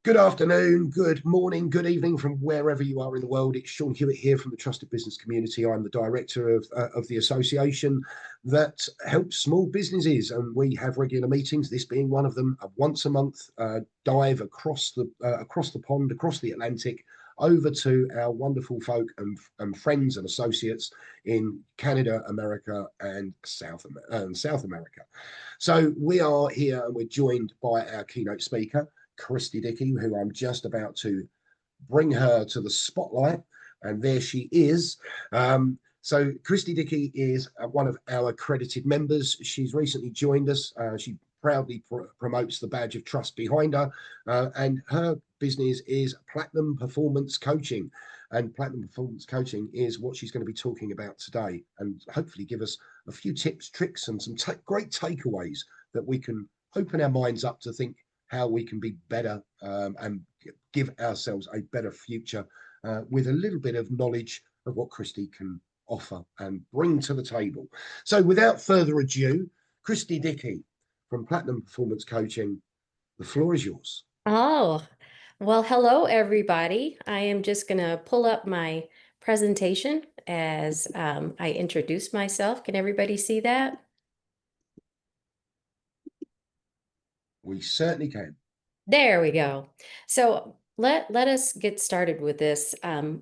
Good afternoon, good morning, good evening from wherever you are in the world. It's Sean Hewitt here from the Trusted Business Community. I'm the director of the association that helps small businesses, and we have regular meetings. This being one of them, a once a month dive across the pond, across the Atlantic, over to our wonderful folk and friends and associates in Canada, America, and South America. So we are here, and we're joined by our keynote speaker, Christi Dickey, who I'm just about to bring her to the spotlight. And there she is. So Christi Dickey is one of our accredited members. She's recently joined us. She proudly promotes the badge of trust behind her. And her business is Platinum Performance Coaching. And Platinum Performance Coaching is what she's going to be talking about today, and hopefully give us a few tips, tricks, and some great takeaways that we can open our minds up to think how we can be better and give ourselves a better future with a little bit of knowledge of what Christi can offer and bring to the table. So without further ado, Christi Dickey from Platinum Performance Coaching, the floor is yours. Oh, well, hello, everybody. I am just going to pull up my presentation as I introduce myself. Can everybody see that? We certainly can. There we go. So let us get started with this,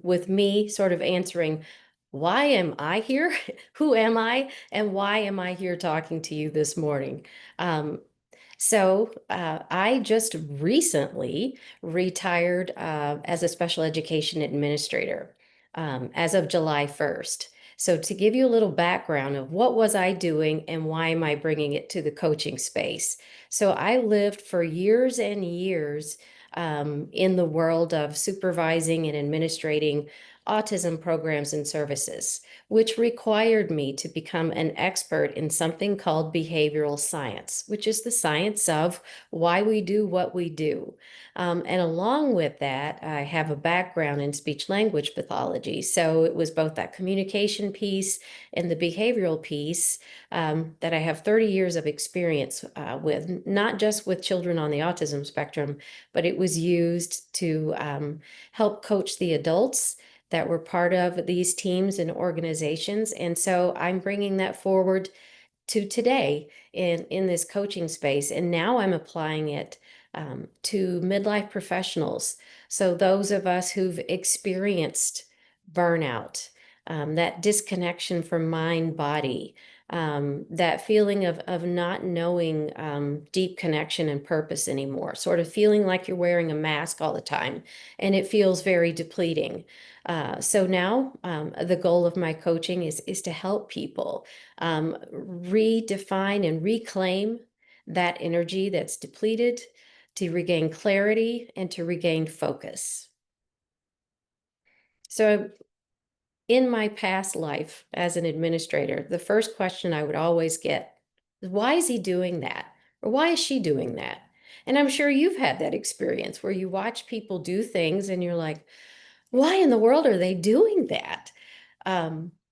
with me sort of answering, why am I here? Who am I? And why am I here talking to you this morning? I just recently retired as a special education administrator as of July 1st. So to give you a little background of what was I doing and why am I bringing it to the coaching space? So I lived for years and years in the world of supervising and administrating autism programs and services, which required me to become an expert in something called behavioral science, which is the science of why we do what we do. And along with that, I have a background in speech language pathology. So it was both that communication piece and the behavioral piece that I have 30 years of experience with, not just with children on the autism spectrum, but it was used to help coach the adults that were part of these teams and organizations. And so I'm bringing that forward to today in this coaching space. And now I'm applying it to midlife professionals. So those of us who've experienced burnout, that disconnection from mind, body, that feeling of not knowing deep connection and purpose anymore, sort of feeling like you're wearing a mask all the time, and it feels very depleting. So now the goal of my coaching is to help people redefine and reclaim that energy that's depleted, to regain clarity and to regain focus. So in my past life as an administrator, the first question I would always get is, why is he doing that? Or why is she doing that? And I'm sure you've had that experience where you watch people do things and you're like, why in the world are they doing that?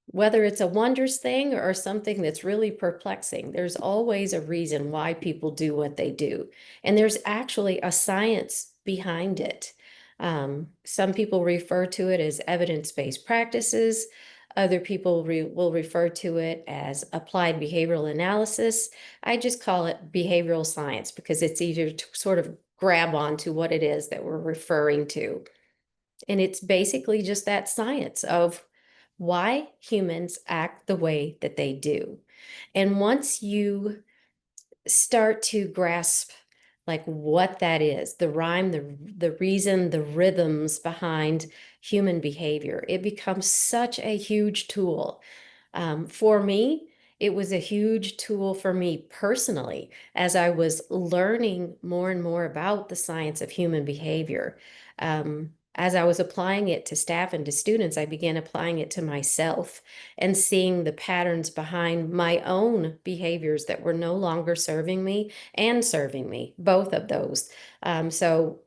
Whether it's a wondrous thing or something that's really perplexing, there's always a reason why people do what they do. And there's actually a science behind it. Some people refer to it as evidence-based practices. Other people will refer to it as applied behavioral analysis. I just call it behavioral science because it's easier to sort of grab onto what it is that we're referring to. And it's basically just that science of why humans act the way that they do. And once you start to grasp like what that is, the rhyme, the reason, the rhythms behind human behavior, it becomes such a huge tool. For me, it was a huge tool for me personally as I was learning more and more about the science of human behavior. As I was applying it to staff and to students, I began applying it to myself and seeing the patterns behind my own behaviors that were no longer serving me and serving me, both of those. So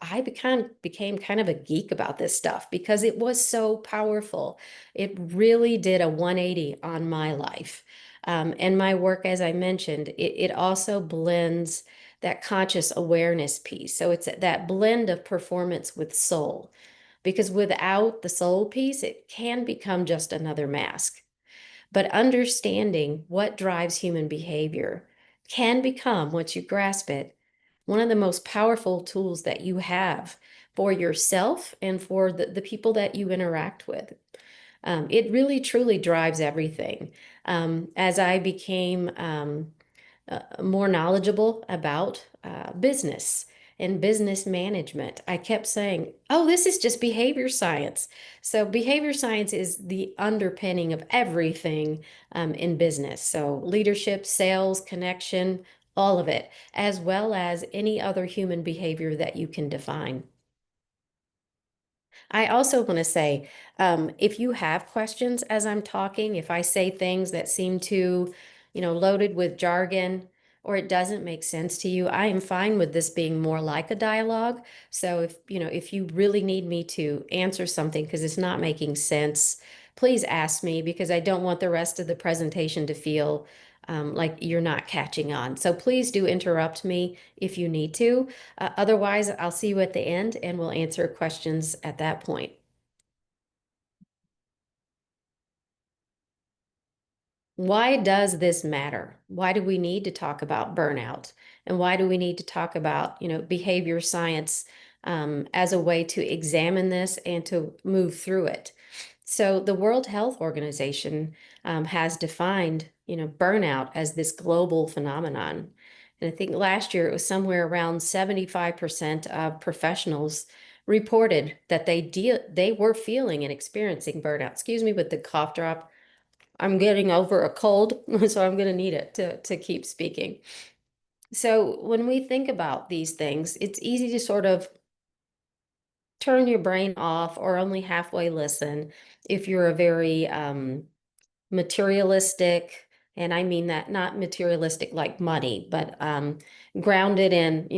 I became kind of a geek about this stuff because it was so powerful. It really did a 180 on my life. And my work, as I mentioned, it also blends that conscious awareness piece. So it's that blend of performance with soul, because without the soul piece, it can become just another mask. But understanding what drives human behavior can become, once you grasp it, one of the most powerful tools that you have for yourself and for the people that you interact with. It really truly drives everything. As I became more knowledgeable about business and business management, I kept saying, oh, this is just behavior science. So, behavior science is the underpinning of everything in business. So, leadership, sales, connection, all of it, as well as any other human behavior that you can define. I also want to say, if you have questions as I'm talking, if I say things that seem too, loaded with jargon or it doesn't make sense to you, I am fine with this being more like a dialogue. So if you really need me to answer something because it's not making sense, please ask me because I don't want the rest of the presentation to feel like you're not catching on. So please do interrupt me if you need to. Otherwise, I'll see you at the end and we'll answer questions at that point. Why does this matter? Why do we need to talk about burnout? And why do we need to talk about, behavior science as a way to examine this and to move through it? So the World Health Organization has defined, burnout as this global phenomenon. And I think last year it was somewhere around 75% of professionals reported that they were feeling and experiencing burnout. Excuse me with the cough drop. I'm getting over a cold, so I'm going to need it to keep speaking. So when we think about these things, it's easy to sort of turn your brain off or only halfway listen if you're a very materialistic, and I mean that not materialistic like money, but grounded in,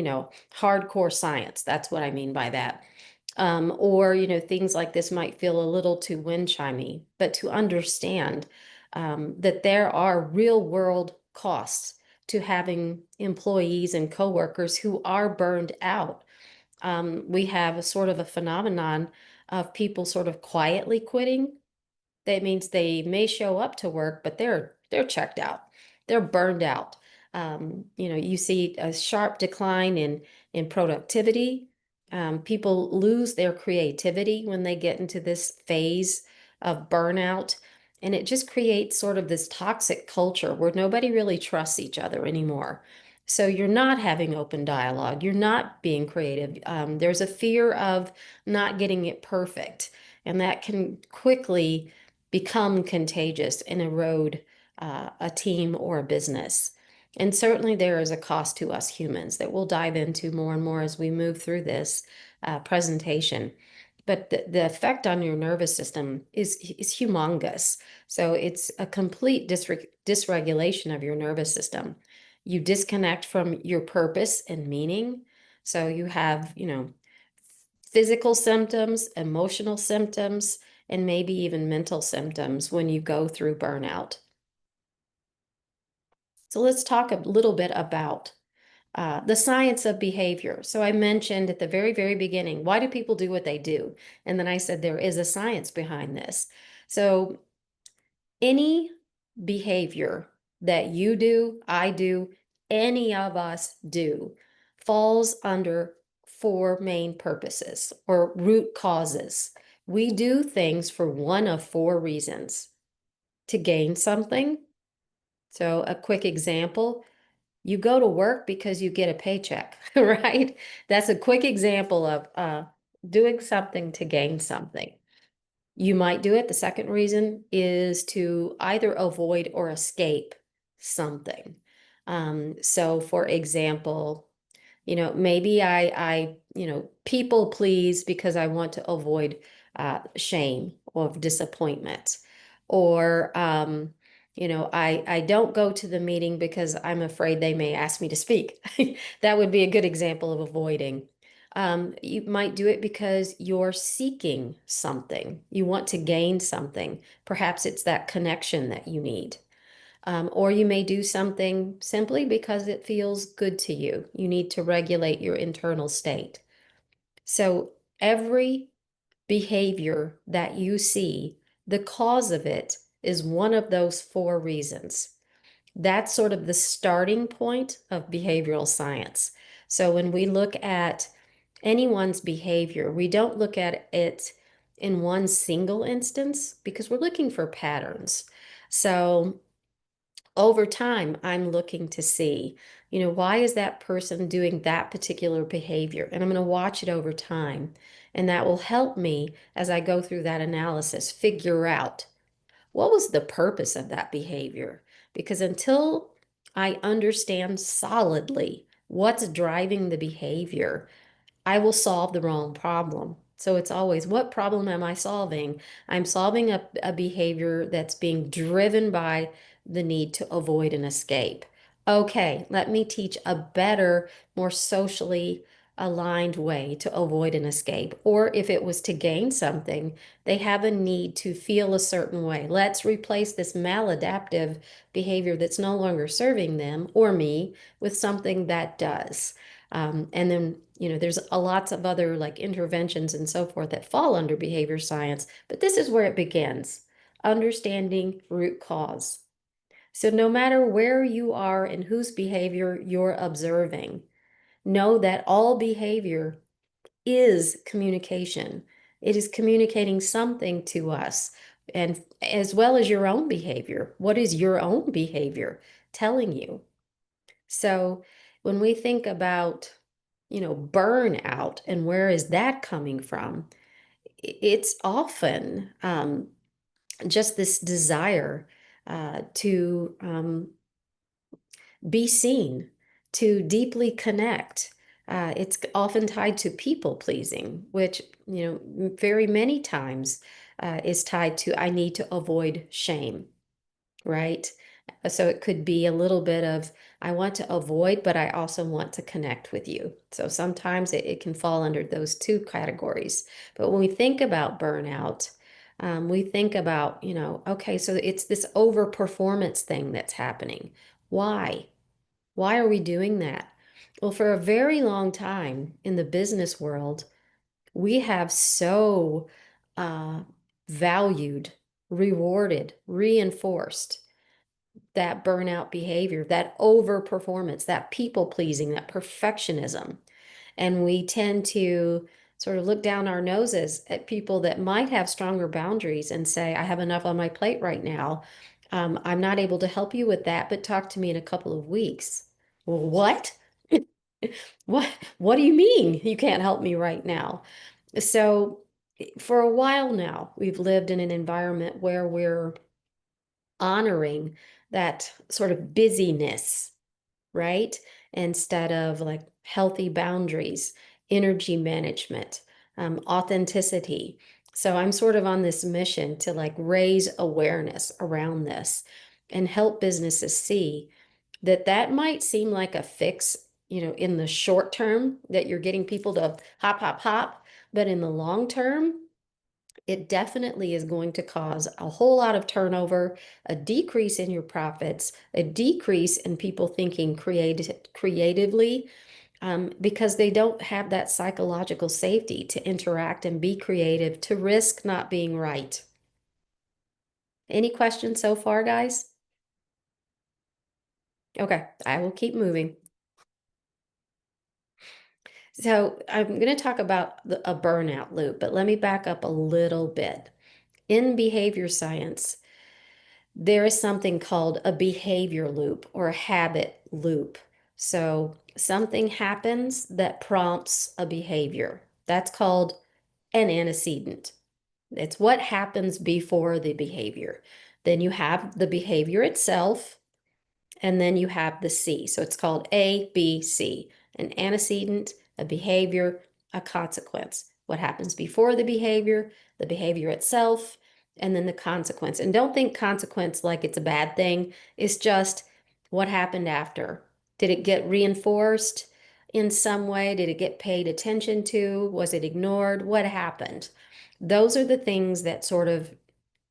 hardcore science. That's what I mean by that. Or, things like this might feel a little too wind chimey, but to understand that there are real world costs to having employees and coworkers who are burned out. We have a sort of a phenomenon of people sort of quietly quitting. That means they may show up to work, but they're checked out. They're burned out. You see a sharp decline in productivity. People lose their creativity when they get into this phase of burnout. And it just creates sort of this toxic culture where nobody really trusts each other anymore. So you're not having open dialogue. You're not being creative. There's a fear of not getting it perfect. And that can quickly become contagious and erode a team or a business. And certainly there is a cost to us humans that we'll dive into more and more as we move through this presentation. But the effect on your nervous system is humongous. So it's a complete dysregulation of your nervous system. You disconnect from your purpose and meaning. So you have, physical symptoms, emotional symptoms, and maybe even mental symptoms when you go through burnout. So let's talk a little bit about the science of behavior. So I mentioned at the very, very beginning, why do people do what they do? And then I said there is a science behind this. So any behavior that you do, I do, any of us do, falls under four main purposes or root causes. We do things for one of four reasons: to gain something. So, a quick example: you go to work because you get a paycheck, right? That's a quick example of doing something to gain something. You might do it. The second reason is to either avoid or escape something. So for example, maybe I people please because I want to avoid shame or disappointment. Or, I don't go to the meeting because I'm afraid they may ask me to speak. That would be a good example of avoiding. You might do it because you're seeking something. You want to gain something. Perhaps it's that connection that you need. Or you may do something simply because it feels good to you. You need to regulate your internal state. So every behavior that you see, the cause of it is one of those four reasons. That's sort of the starting point of behavioral science. So when we look at anyone's behavior, we don't look at it in one single instance because we're looking for patterns. So over time, I'm looking to see, why is that person doing that particular behavior? And I'm going to watch it over time. And that will help me as I go through that analysis, figure out what was the purpose of that behavior? Because until I understand solidly what's driving the behavior, I will solve the wrong problem. So it's always, what problem am I solving? I'm solving a behavior that's being driven by the need to avoid an escape. Okay, let me teach a better, more socially aligned way to avoid an escape. Or if it was to gain something, they have a need to feel a certain way. Let's replace this maladaptive behavior that's no longer serving them or me with something that does. And then, there's a lots of other like interventions and so forth that fall under behavior science, but this is where it begins, understanding root cause. So no matter where you are and whose behavior you're observing, know that all behavior is communication. It is communicating something to us, and as well as your own behavior. What is your own behavior telling you? So when we think about, burnout and where is that coming from, it's often just this desire to be seen, to deeply connect. It's often tied to people pleasing, which, very many times is tied to I need to avoid shame, right? So it could be a little bit of, I want to avoid, but I also want to connect with you. So sometimes it can fall under those two categories. But when we think about burnout, we think about, okay, so it's this overperformance thing that's happening. Why? Why are we doing that? Well, for a very long time in the business world, we have so uh, valued, rewarded, reinforced that burnout behavior, that overperformance, that people pleasing, that perfectionism. And we tend to sort of look down our noses at people that might have stronger boundaries and say, I have enough on my plate right now. I'm not able to help you with that, but talk to me in a couple of weeks. Well, what? What what do you mean you can't help me right now? So for a while now, we've lived in an environment where we're honoring that sort of busyness, right? Instead of like healthy boundaries, energy management, authenticity. So I'm sort of on this mission to like raise awareness around this and help businesses see that that might seem like a fix, in the short term that you're getting people to hop, hop, hop. But in the long term, it definitely is going to cause a whole lot of turnover, a decrease in your profits, a decrease in people thinking creatively, because they don't have that psychological safety to interact and be creative, to risk not being right. Any questions so far, guys? Okay, I will keep moving. So I'm going to talk about a burnout loop, but let me back up a little bit. In behavior science, there is something called a behavior loop or a habit loop. So something happens that prompts a behavior. That's called an antecedent. It's what happens before the behavior. Then you have the behavior itself, and then you have the C. So it's called A, B, C, an antecedent, a behavior, a consequence. What happens before the behavior itself, and then the consequence. And don't think consequence like it's a bad thing. It's just what happened after. Did it get reinforced in some way? Did it get paid attention to? Was it ignored? What happened? Those are the things that sort of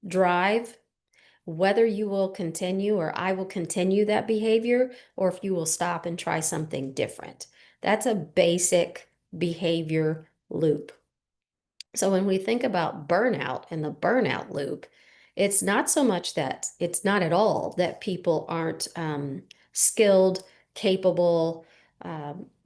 drive whether you will continue or I will continue that behavior, or if you will stop and try something different. That's a basic behavior loop. So when we think about burnout and the burnout loop, it's not so much that it's not at all that people aren't skilled, capable,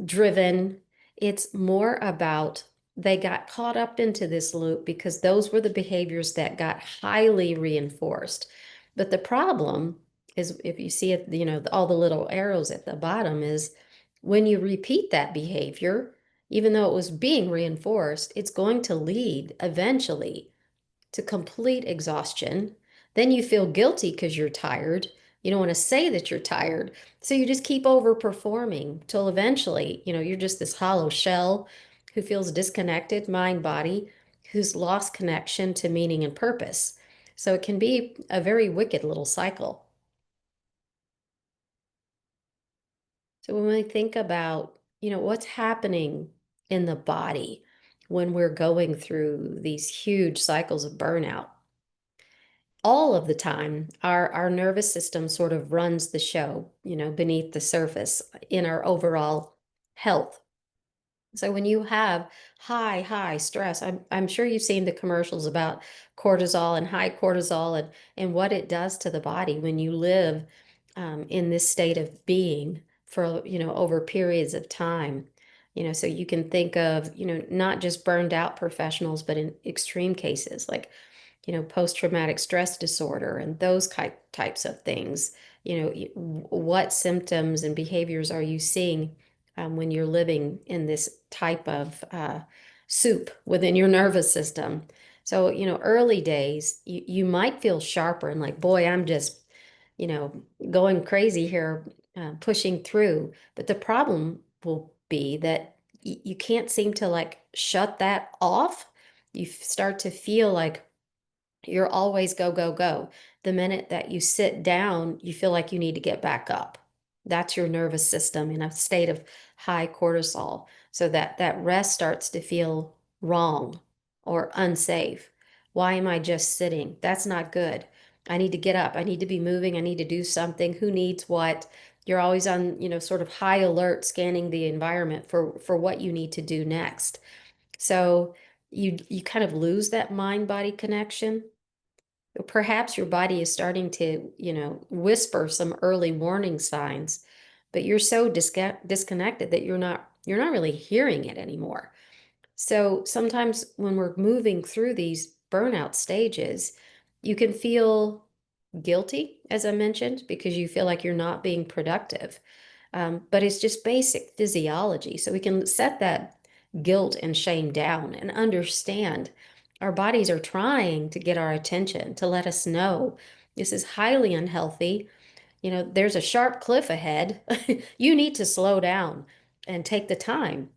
driven. It's more about they got caught up into this loop because those were the behaviors that got highly reinforced. But the problem is, if you see it, all the little arrows at the bottom is when you repeat that behavior, even though it was being reinforced, it's going to lead eventually to complete exhaustion. Then you feel guilty because you're tired. You don't want to say that you're tired. So you just keep overperforming till eventually, you're just this hollow shell who feels disconnected, mind, body, who's lost connection to meaning and purpose. So it can be a very wicked little cycle. So when we think about, what's happening in the body when we're going through these huge cycles of burnout, all of the time, our nervous system sort of runs the show, beneath the surface in our overall health. So when you have high stress, I'm sure you've seen the commercials about cortisol and high cortisol and what it does to the body when you live in this state of being for, over periods of time. So you can think of, not just burned out professionals, but in extreme cases like post-traumatic stress disorder and those types of things. What symptoms and behaviors are you seeing when you're living in this type of soup within your nervous system? So, early days, you might feel sharper and like, boy, I'm just, going crazy here, pushing through. But the problem will be that you can't seem to like shut that off. You start to feel like you're always go, go, go. The minute that you sit down, you feel like you need to get back up. That's your nervous system in a state of high cortisol. So that rest starts to feel wrong or unsafe. Why am I just sitting? That's not good. I need to get up. I need to be moving. I need to do something. Who needs what? You're always on, sort of high alert, scanning the environment for what you need to do next. So you kind of lose that mind body connection. Perhaps your body is starting to, whisper some early warning signs, but you're so disconnected that you're not really hearing it anymore. So sometimes when we're moving through these burnout stages, you can feel guilty, as I mentioned, because you feel like you're not being productive. But it's just basic physiology. So we can set that guilt and shame down and understand our bodies are trying to get our attention to let us know this is highly unhealthy. There's a sharp cliff ahead. You need to slow down and take the time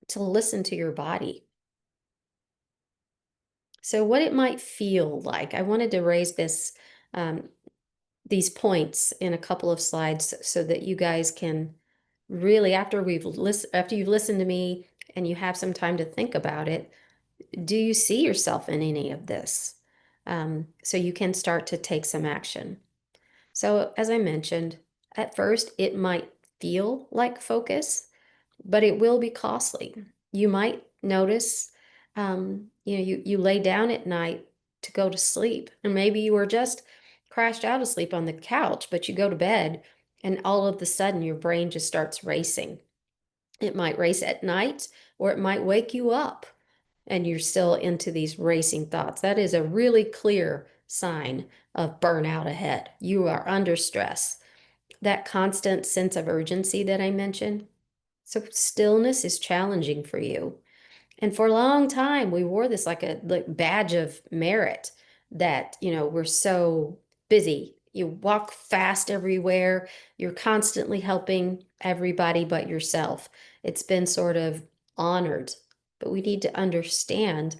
to listen to your body. So, what it might feel like, I wanted to raise um, these points in a couple of slides so that you guys can really, after you've listened to me and you have some time to think about it, do you see yourself in any of this? So you can start to take some action. So, as I mentioned, at first it might feel like focus, but it will be costly. You might notice, you lay down at night to go to sleep, and maybe you were just crashed out of sleep on the couch, but you go to bed, and all of a sudden your brain just starts racing. It might race at night, or it might wake you up and you're still into these racing thoughts. That is a really clear sign of burnout ahead. You are under stress. That constant sense of urgency that I mentioned. So stillness is challenging for you. And for a long time, we wore this like a badge of merit that, we're so busy. You walk fast everywhere. You're constantly helping everybody but yourself. It's been sort of honored. But we need to understand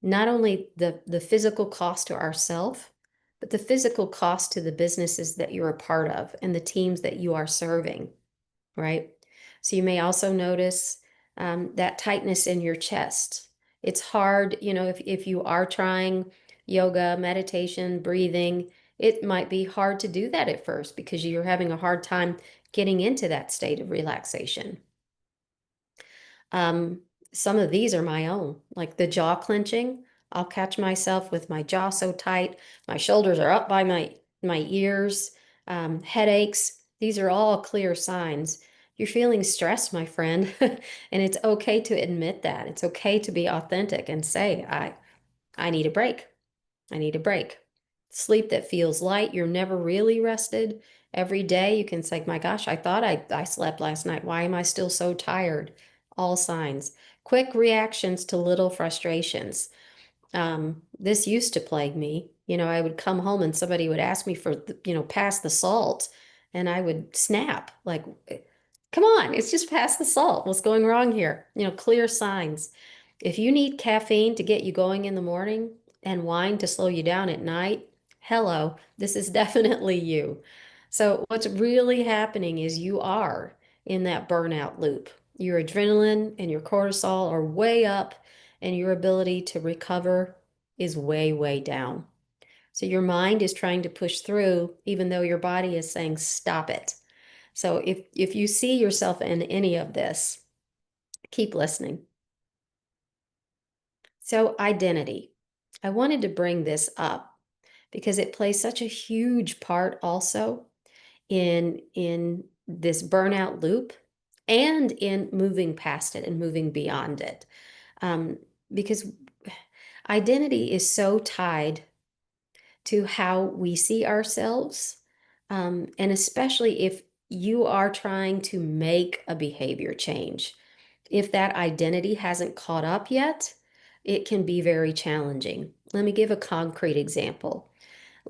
not only the physical cost to ourself, but the physical cost to the businesses that you're a part of and the teams that you are serving, right? So you may also notice that tightness in your chest. It's hard, if you are trying yoga, meditation, breathing, It might be hard to do that at first because you're having a hard time getting into that state of relaxation. Um, some of these are my own, like the jaw clenching. I'll catch myself with my jaw so tight, my shoulders are up by my ears, headaches. These are all clear signs. You're feeling stressed, my friend, and it's okay to admit that. It's okay to be authentic and say, I need a break. I need a break. Sleep that feels light. You're never really rested. Every day you can say, my gosh, I thought I slept last night. Why am I still so tired? All signs. Quick reactions to little frustrations. This used to plague me. I would come home and somebody would ask me for, pass the salt, and I would snap like, come on, it's just past the salt. What's going wrong here? Clear signs. If you need caffeine to get you going in the morning and wine to slow you down at night, hello, this is definitely you. So what's really happening is you are in that burnout loop. Your adrenaline and your cortisol are way up, and your ability to recover is way, way down. So your mind is trying to push through, even though your body is saying, stop it. So if you see yourself in any of this, keep listening. So identity. I wanted to bring this up because it plays such a huge part also in this burnout loop and in moving past it and moving beyond it. Because identity is so tied to how we see ourselves. And especially if you are trying to make a behavior change, if that identity hasn't caught up yet, it can be very challenging. Let me give a concrete example.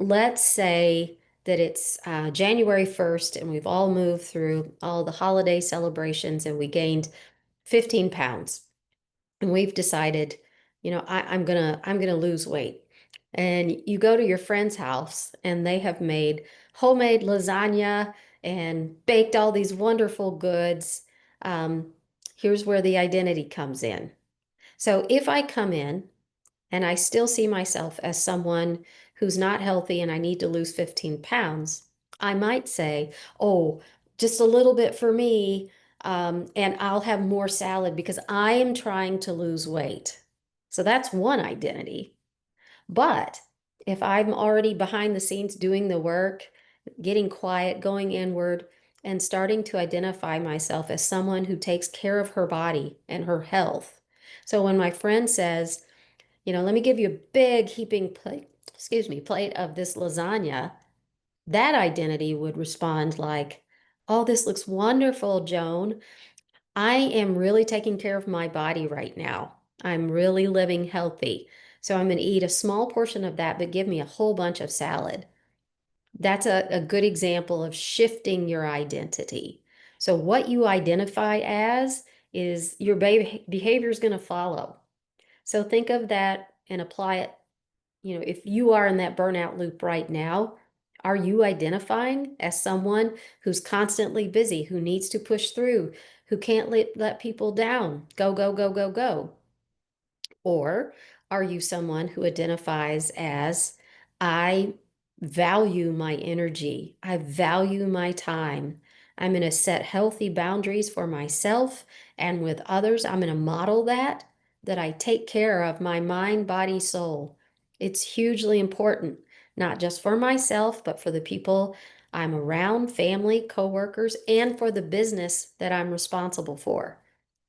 Let's say that it's January 1st and we've all moved through all the holiday celebrations and we gained 15 pounds. And we've decided, I'm gonna lose weight. And you go to your friend's house and they have made homemade lasagna and baked all these wonderful goods. Um, Here's where the identity comes in. So if I come in and I still see myself as someone who's not healthy and I need to lose 15 pounds, I might say, oh, just a little bit for me, and I'll have more salad because I am trying to lose weight. So that's one identity. But if I'm already behind the scenes doing the work, getting quiet, going inward, and starting to identify myself as someone who takes care of her body and her health. So when my friend says, let me give you a big heaping plate, plate of this lasagna, that identity would respond like, oh, this looks wonderful, Joan. I am really taking care of my body right now. I'm really living healthy. So I'm going to eat a small portion of that, but give me a whole bunch of salad. That's a good example of shifting your identity. So what you identify as is your behavior is going to follow. So think of that and apply it. If you are in that burnout loop right now, are you identifying as someone who's constantly busy, who needs to push through, who can't let people down, go, go, go, go, go? Or are you someone who identifies as, I value my energy, I value my time. I'm going to set healthy boundaries for myself and with others. I'm going to model that I take care of my mind, body, soul. It's hugely important, not just for myself, but for the people I'm around, family, coworkers, and for the business that I'm responsible for.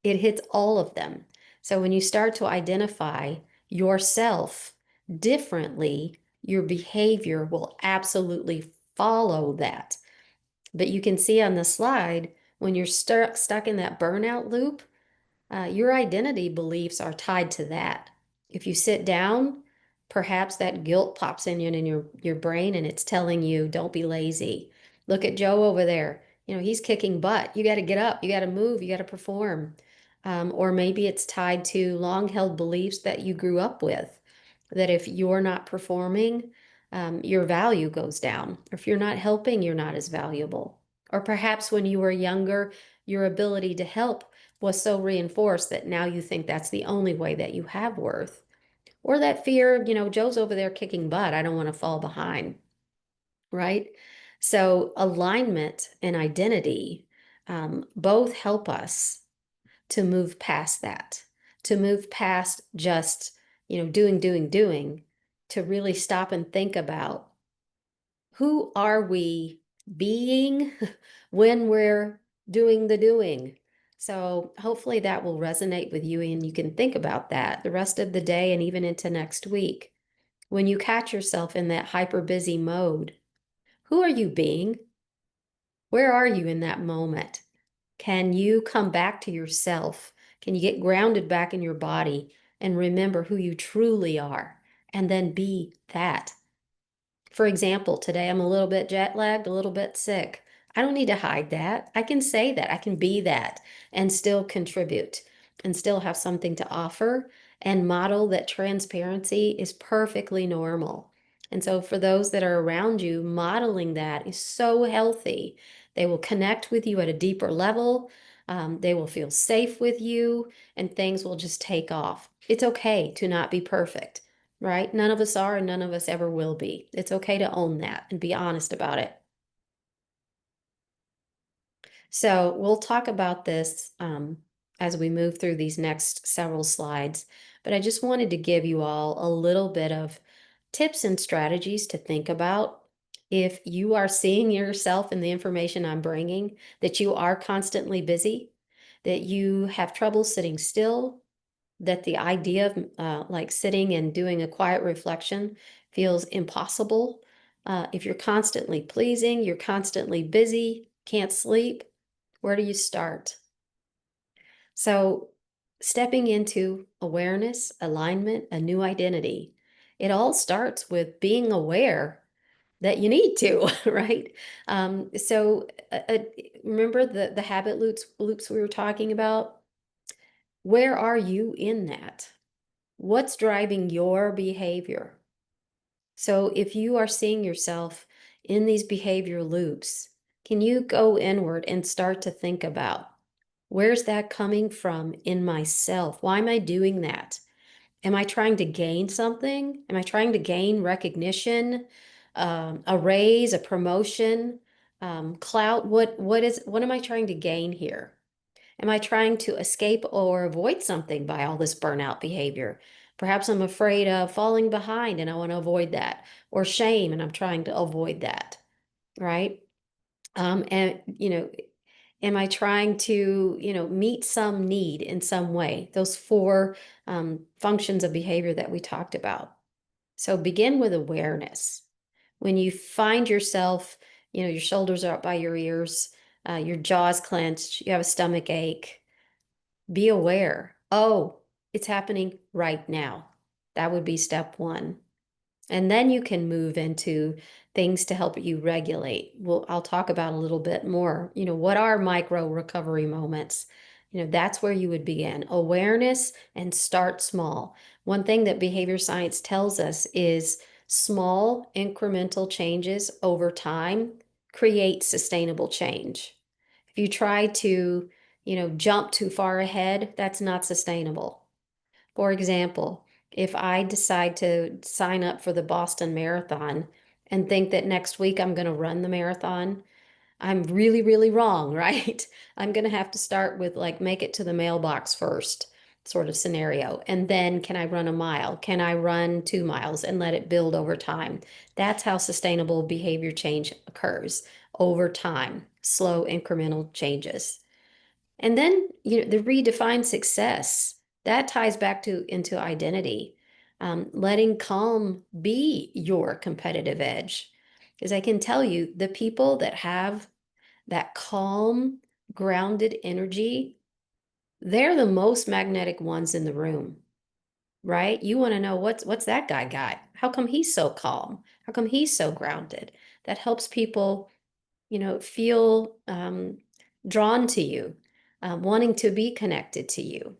It hits all of them. So when you start to identify yourself differently, your behavior will absolutely follow that. But you can see on the slide, when you're stuck in that burnout loop, your identity beliefs are tied to that. If you sit down, perhaps that guilt pops in your brain and it's telling you, don't be lazy. Look at Joe over there. He's kicking butt. You got to get up. You got to move. You got to perform. Or maybe it's tied to long held beliefs that you grew up with, that if you're not performing, your value goes down. Or if you're not helping, you're not as valuable. Or perhaps when you were younger, your ability to help was so reinforced that now you think that's the only way that you have worth. Or that fear, Joe's over there kicking butt. I don't want to fall behind. right? So alignment and identity both help us to move past that, to move past just, doing, to really stop and think about who are we being when we're doing the doing. So hopefully that will resonate with you and you can think about that the rest of the day and even into next week. When you catch yourself in that hyper busy mode, who are you being? Where are you in that moment? Can you come back to yourself? Can you get grounded back in your body and remember who you truly are and then be that? For example, today I'm a little bit jet lagged, a little bit sick. I don't need to hide that. I can say that. I can be that and still contribute and still have something to offer and model that transparency is perfectly normal. And so, for those that are around you, modeling that is so healthy. They will connect with you at a deeper level. They will feel safe with you, and things will just take off. It's okay to not be perfect, right? None of us are, and none of us ever will be. It's okay to own that and be honest about it. So we'll talk about this as we move through these next several slides, but I just wanted to give you all a little bit of tips and strategies to think about. If you are seeing yourself in the information I'm bringing, that you are constantly busy, that you have trouble sitting still, that the idea of like sitting and doing a quiet reflection feels impossible. If you're constantly pleasing, you're constantly busy, can't sleep, where do you start? So, stepping into awareness, alignment, a new identity, it all starts with being aware that you need to, right? So, remember the habit loops we were talking about? Where are you in that? What's driving your behavior? So if you are seeing yourself in these behavior loops, can you go inward and start to think about where's that coming from in myself? Why am I doing that? Am I trying to gain something? Am I trying to gain recognition, a raise, a promotion, clout? What am I trying to gain here? Am I trying to escape or avoid something by all this burnout behavior? Perhaps I'm afraid of falling behind and I want to avoid that, or shame and I'm trying to avoid that, right? And, am I trying to, meet some need in some way? Those four functions of behavior that we talked about. So begin with awareness. When you find yourself, your shoulders are up by your ears, your jaw's clenched, you have a stomach ache, be aware. Oh, it's happening right now. That would be step one. And then you can move into things to help you regulate. Well, I'll talk about a little bit more. What are micro recovery moments? That's where you would begin. Awareness and start small. One thing that behavior science tells us is small incremental changes over time create sustainable change. If you try to, jump too far ahead, that's not sustainable. For example, if I decide to sign up for the Boston Marathon and think that next week I'm going to run the marathon, I'm really, really wrong, right? I'm going to have to start with like make it to the mailbox first sort of scenario. And then can I run a mile? Can I run 2 miles and let it build over time? That's how sustainable behavior change occurs over time, slow incremental changes. And then, the redefined success that ties back to into identity, letting calm be your competitive edge. Because I can tell you, the people that have that calm, grounded energy, they're the most magnetic ones in the room, right? You want to know what's that guy got? How come he's so calm? How come he's so grounded? That helps people feel drawn to you, wanting to be connected to you.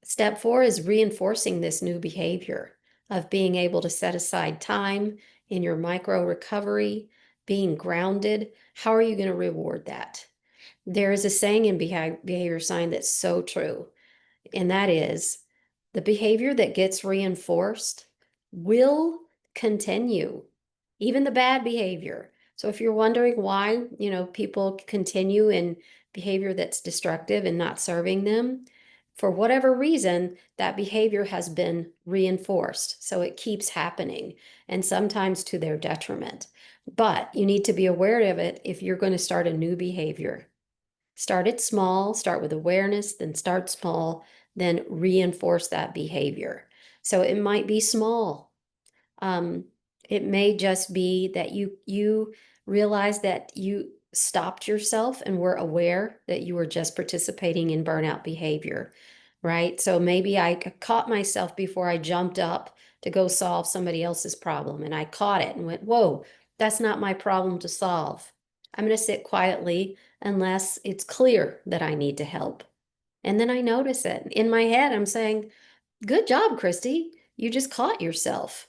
Step four is reinforcing this new behavior of being able to set aside time in your micro recovery, being grounded. How are you going to reward that? There is a saying in behavior science that's so true, and that is the behavior that gets reinforced will continue. even the bad behavior. So if you're wondering why, people continue in behavior that's destructive and not serving them, for whatever reason, that behavior has been reinforced. So it keeps happening, and sometimes to their detriment. But you need to be aware of it if you're going to start a new behavior. Start it small, start with awareness, then start small, then reinforce that behavior. So it might be small. Um, it may just be that you realize that you stopped yourself and were aware that you were just participating in burnout behavior, right? So maybe I caught myself before I jumped up to go solve somebody else's problem, and I caught it and went, whoa, that's not my problem to solve. I'm going to sit quietly unless it's clear that I need to help. And then I notice it. In my head, I'm saying, good job, Christy. You just caught yourself.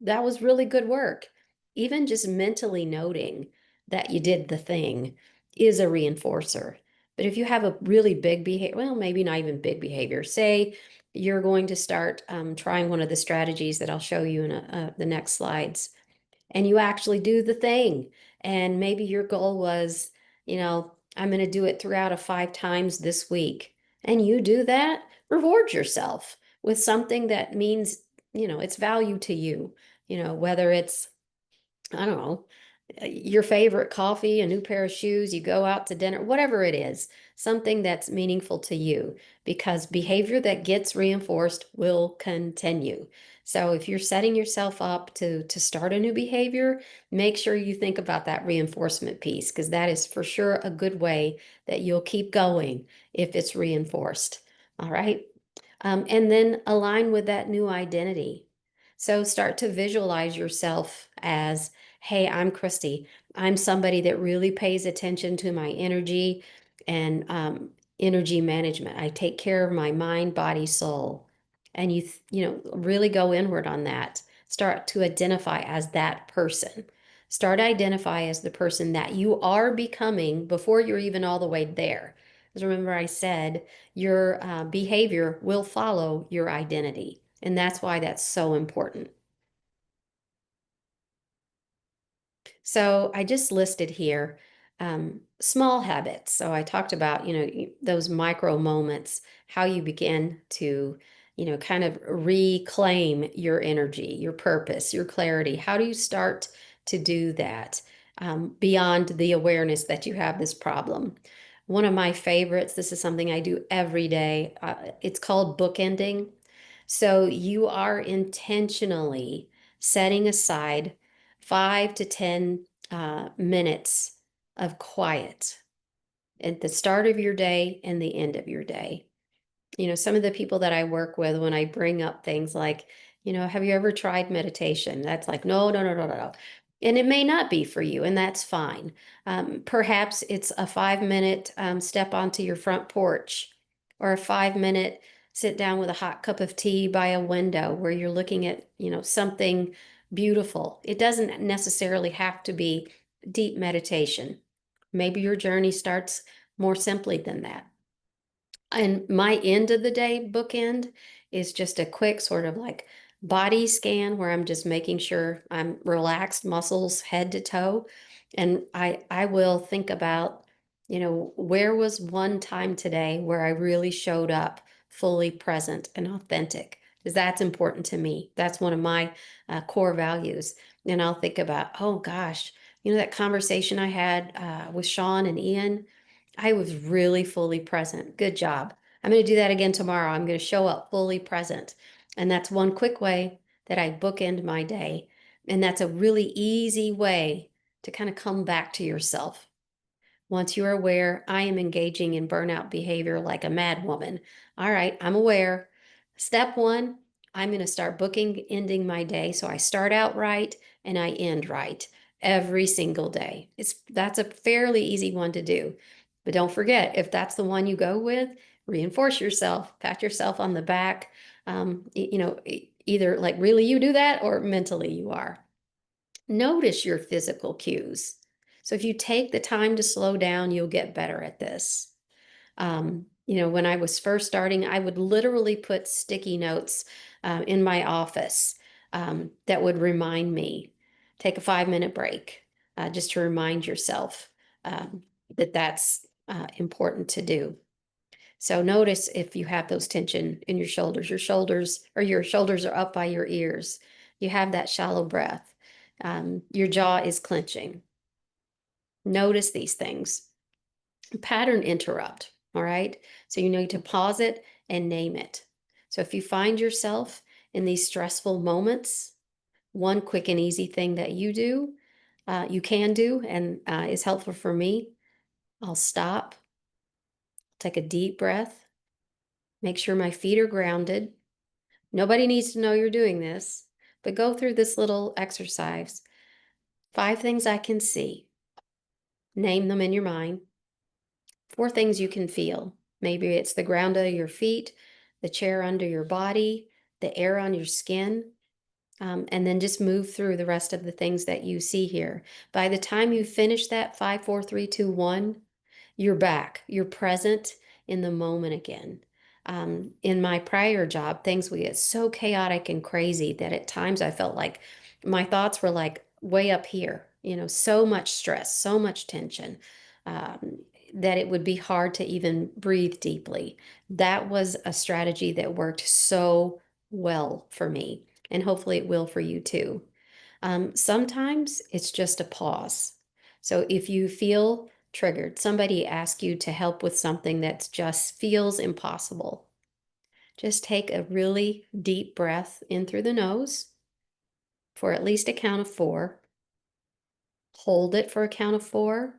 That was really good work. Even just mentally noting that you did the thing is a reinforcer. But if you have a really big behavior, well, maybe not even big behavior, say you're going to start trying one of the strategies that I'll show you in the next slides, and you actually do the thing. And maybe your goal was, I'm going to do it 3 out of 5 times this week. And you do that, reward yourself with something that means, it's value to you, whether it's, I don't know, your favorite coffee, a new pair of shoes, you go out to dinner, whatever it is, something that's meaningful to you, because behavior that gets reinforced will continue. So if you're setting yourself up to start a new behavior, make sure you think about that reinforcement piece, because that is for sure a good way that you'll keep going if it's reinforced. All right. And then align with that new identity. So start to visualize yourself as, hey, I'm Christy. I'm somebody that really pays attention to my energy and energy management. I take care of my mind, body, soul. And really go inward on that. Start to identify as that person. Start to identify as the person that you are becoming before you're even all the way there. Because remember, I said your behavior will follow your identity. And that's why that's so important. So I just listed here small habits. So I talked about, those micro moments, how you begin to, kind of reclaim your energy, your purpose, your clarity. How do you start to do that beyond the awareness that you have this problem? One of my favorites, this is something I do every day. It's called bookending. So you are intentionally setting aside 5 to 10 minutes of quiet at the start of your day and the end of your day. Some of the people that I work with, when I bring up things like, have you ever tried meditation? That's like, no, no, no, no, no, no. And it may not be for you, and that's fine. Perhaps it's a 5 minute step onto your front porch, or a 5 minute sit down with a hot cup of tea by a window where you're looking at, something beautiful. It doesn't necessarily have to be deep meditation. Maybe your journey starts more simply than that. And my end of the day bookend is just a quick sort of like body scan where I'm just making sure I'm relaxed, muscles head to toe. And I will think about, where was one time today where I really showed up fully present and authentic? Because that's important to me. That's one of my core values. And I'll think about, oh gosh, that conversation I had with Sean and Ian, I was really fully present. Good job. I'm going to do that again tomorrow. I'm going to show up fully present. And that's one quick way that I bookend my day. And that's a really easy way to kind of come back to yourself. Once you're aware, I am engaging in burnout behavior like a mad woman. All right, I'm aware. Step one, I'm going to start ending my day. So I start out right and I end right every single day. That's a fairly easy one to do. But don't forget, if that's the one you go with, reinforce yourself, pat yourself on the back. Either like really you do that or mentally you are. Notice your physical cues. So if you take the time to slow down, you'll get better at this. When I was first starting, I would literally put sticky notes in my office that would remind me. take a 5-minute break, just to remind yourself that that's important to do. So notice if you have those tension in your shoulders are up by your ears. You have that shallow breath. Your jaw is clenching. Notice these things. Pattern interrupt, all right? So you need to pause it and name it. So if you find yourself in these stressful moments, one quick and easy thing that you can do, and is helpful for me, I'll stop, take a deep breath, make sure my feet are grounded. Nobody needs to know you're doing this, but go through this little exercise. 5 things I can see. Name them in your mind. 4 things you can feel. Maybe it's the ground under your feet, the chair under your body, the air on your skin, and then just move through the rest of the things that you see here. By the time you finish that 5, 4, 3, 2, 1, you're back. You're present in the moment again. In my prior job, things would get so chaotic and crazy that at times I felt like my thoughts were like way up here, so much stress, so much tension, that it would be hard to even breathe deeply. That was a strategy that worked so well for me, and hopefully it will for you too. Sometimes it's just a pause. So if you feel triggered, somebody asks you to help with something that just feels impossible, just take a really deep breath in through the nose for at least a count of 4. Hold it for a count of 4.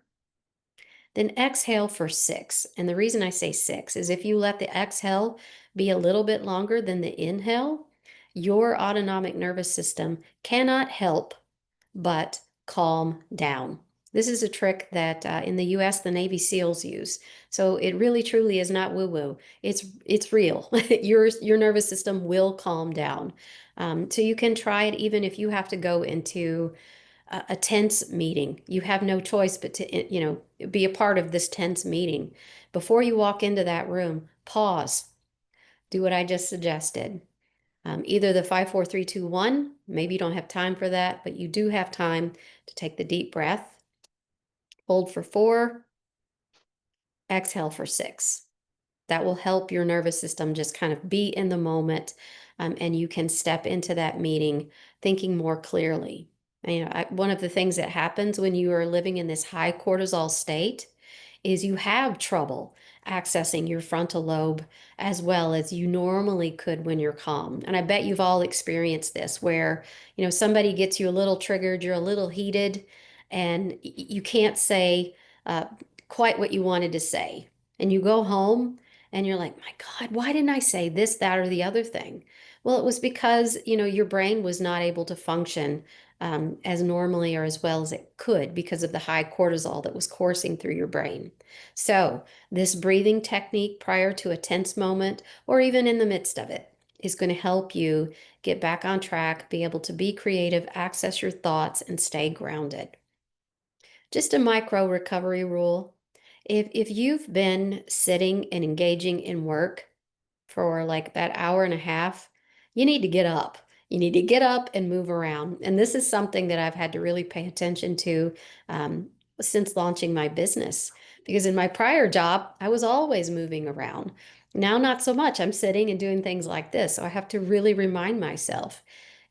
Then exhale for 6. And the reason I say 6 is if you let the exhale be a little bit longer than the inhale, your autonomic nervous system cannot help but calm down. This is a trick that in the US, the Navy SEALs use. So it really truly is not woo-woo. It's real. Your nervous system will calm down. So you can try it even if you have to go into a tense meeting. You have no choice but to, be a part of this tense meeting. Before you walk into that room, pause. Do what I just suggested. Either the 5, 4, 3, 2, 1, maybe you don't have time for that, but you do have time to take the deep breath, hold for 4, exhale for 6. That will help your nervous system just kind of be in the moment, and you can step into that meeting thinking more clearly. One of the things that happens when you are living in this high cortisol state is you have trouble accessing your frontal lobe as well as you normally could when you're calm. And I bet you've all experienced this where, somebody gets you a little triggered, you're a little heated, and you can't say uh, quite what you wanted to say. And you go home and you're like, my God, why didn't I say this, that, or the other thing? Well, it was because, your brain was not able to function as normally or as well as it could because of the high cortisol that was coursing through your brain. So, this breathing technique prior to a tense moment or even in the midst of it is going to help you get back on track, be able to be creative, access your thoughts, and stay grounded. Just a micro recovery rule. If you've been sitting and engaging in work for like that hour and a half, you need to get up. You need to get up and move around. And this is something that I've had to really pay attention to since launching my business. Because in my prior job, I was always moving around. Now, not so much. I'm sitting and doing things like this. So I have to really remind myself,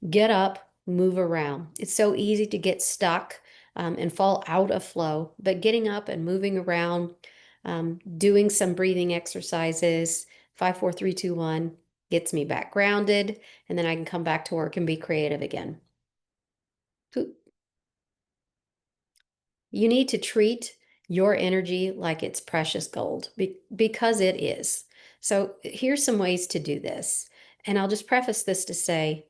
get up, move around. It's so easy to get stuck and fall out of flow, but getting up and moving around, doing some breathing exercises, 5, 4, 3, 2, 1 gets me back grounded, and then I can come back to work and be creative again. You need to treat your energy like it's precious gold because it is. So here's some ways to do this. And I'll just preface this to say,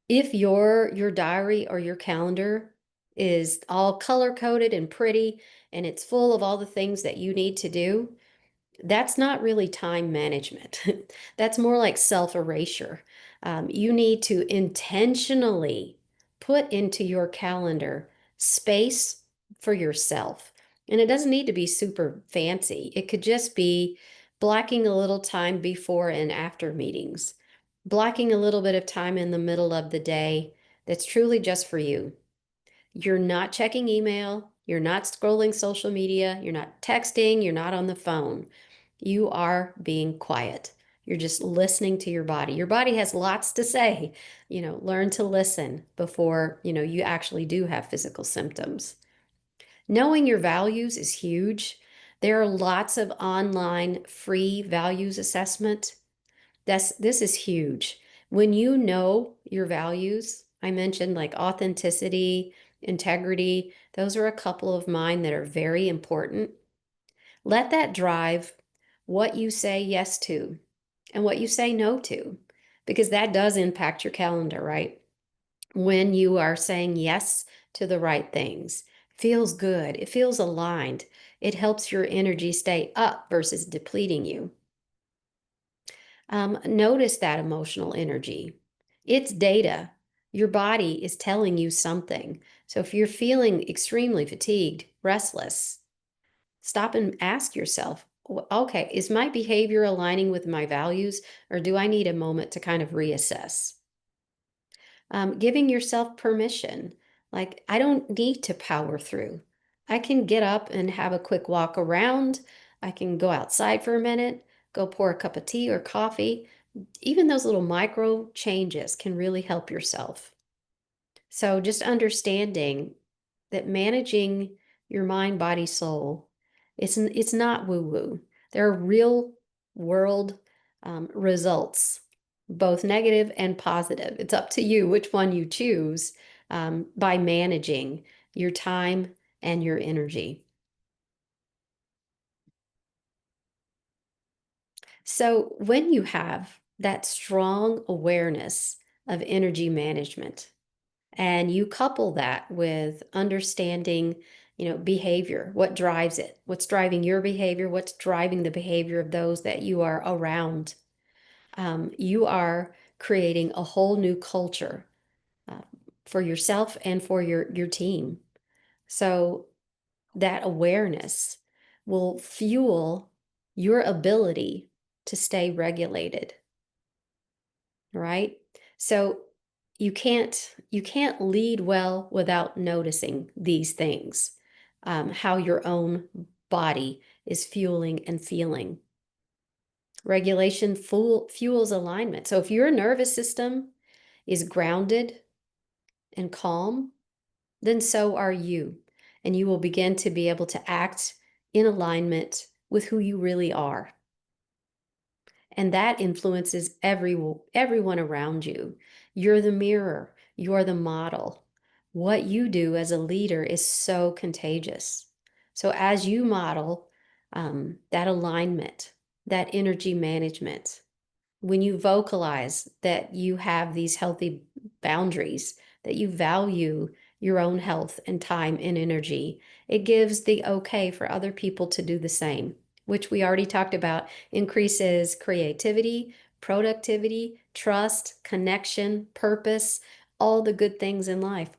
if your diary or your calendar is all color coded and pretty and it's full of all the things that you need to do, that's not really time management. That's more like self-erasure. You need to intentionally put into your calendar space for yourself. And it doesn't need to be super fancy. It could just be blocking a little time before and after meetings, blocking a little bit of time in the middle of the day that's truly just for you. You're not checking email, you're not scrolling social media, you're not texting, you're not on the phone. You are being quiet. You're just listening to your body. Your body has lots to say. Learn to listen before, you actually do have physical symptoms. Knowing your values is huge. There are lots of online free values assessment. This is huge. When you know your values, I mentioned like authenticity, integrity, those are a couple of mine that are very important. Let that drive what you say yes to and what you say no to, because that does impact your calendar, right? When you are saying yes to the right things, feels good, it feels aligned, it helps your energy stay up versus depleting you. Notice that emotional energy. It's data. Your body is telling you something. So if you're feeling extremely fatigued, restless, stop and ask yourself, okay, is my behavior aligning with my values, or do I need a moment to kind of reassess? Giving yourself permission, like, I don't need to power through. I can get up and have a quick walk around. I can go outside for a minute, go pour a cup of tea or coffee. Even those little micro changes can really help yourself. So just understanding that managing your mind, body, soul, it's not woo woo. There are real world results, both negative and positive. It's up to you which one you choose by managing your time and your energy. So when you have that strong awareness of energy management, and you couple that with understanding, behavior, what drives it, what's driving your behavior, what's driving the behavior of those that you are around. You are creating a whole new culture uh, for yourself and for your team. So that awareness will fuel your ability to stay regulated, right? So you can't lead well without noticing these things, how your own body is fueling and feeling. Regulation fuels alignment. So if your nervous system is grounded and calm, then so are you. And you will begin to be able to act in alignment with who you really are. And that influences everyone around you. You're the mirror, you're the model. What you do as a leader is so contagious. So, as you model that alignment, that energy management, when you vocalize that you have these healthy boundaries, that you value your own health and time and energy, it gives the okay for other people to do the same, which we already talked about, increases creativity, productivity, trust, connection, purpose, all the good things in life.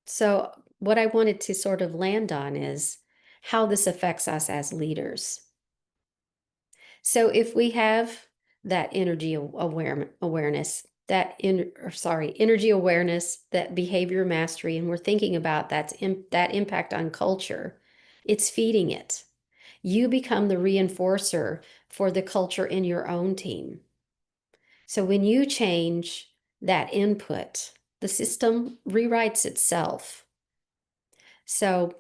So, what I wanted to sort of land on is how this affects us as leaders. So if we have that awareness, energy awareness, that behavior mastery, and we're thinking about that impact on culture, it's feeding it. You become the reinforcer for the culture in your own team. So when you change that input, the system rewrites itself. So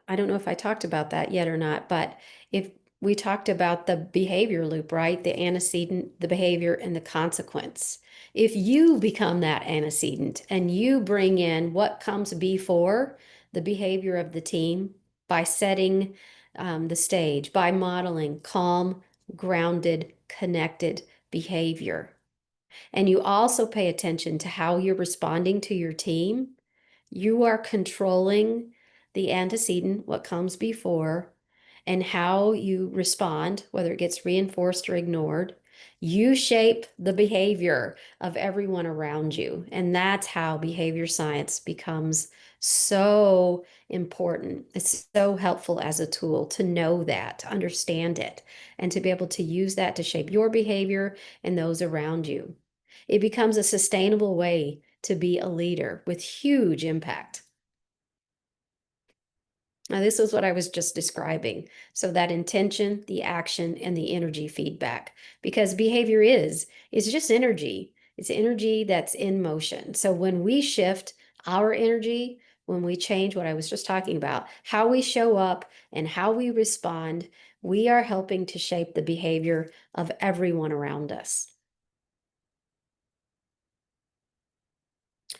I don't know if I talked about that yet or not, but if we talked about the behavior loop, right? The antecedent, the behavior, and the consequence. If you become that antecedent and you bring in what comes before the behavior of the team by setting the stage, by modeling calm, grounded, connected behavior, and you also pay attention to how you're responding to your team, you are controlling the antecedent, what comes before, and how you respond, whether it gets reinforced or ignored. You shape the behavior of everyone around you. And that's how behavior science becomes so important. It's so helpful as a tool to know that, to understand it, and to be able to use that to shape your behavior and those around you. It becomes a sustainable way to be a leader with huge impact. Now, this is what I was just describing. So that intention, the action, and the energy feedback, because behavior is just energy. It's energy that's in motion. So when we shift our energy, when we change what I was just talking about, how we show up and how we respond, we are helping to shape the behavior of everyone around us.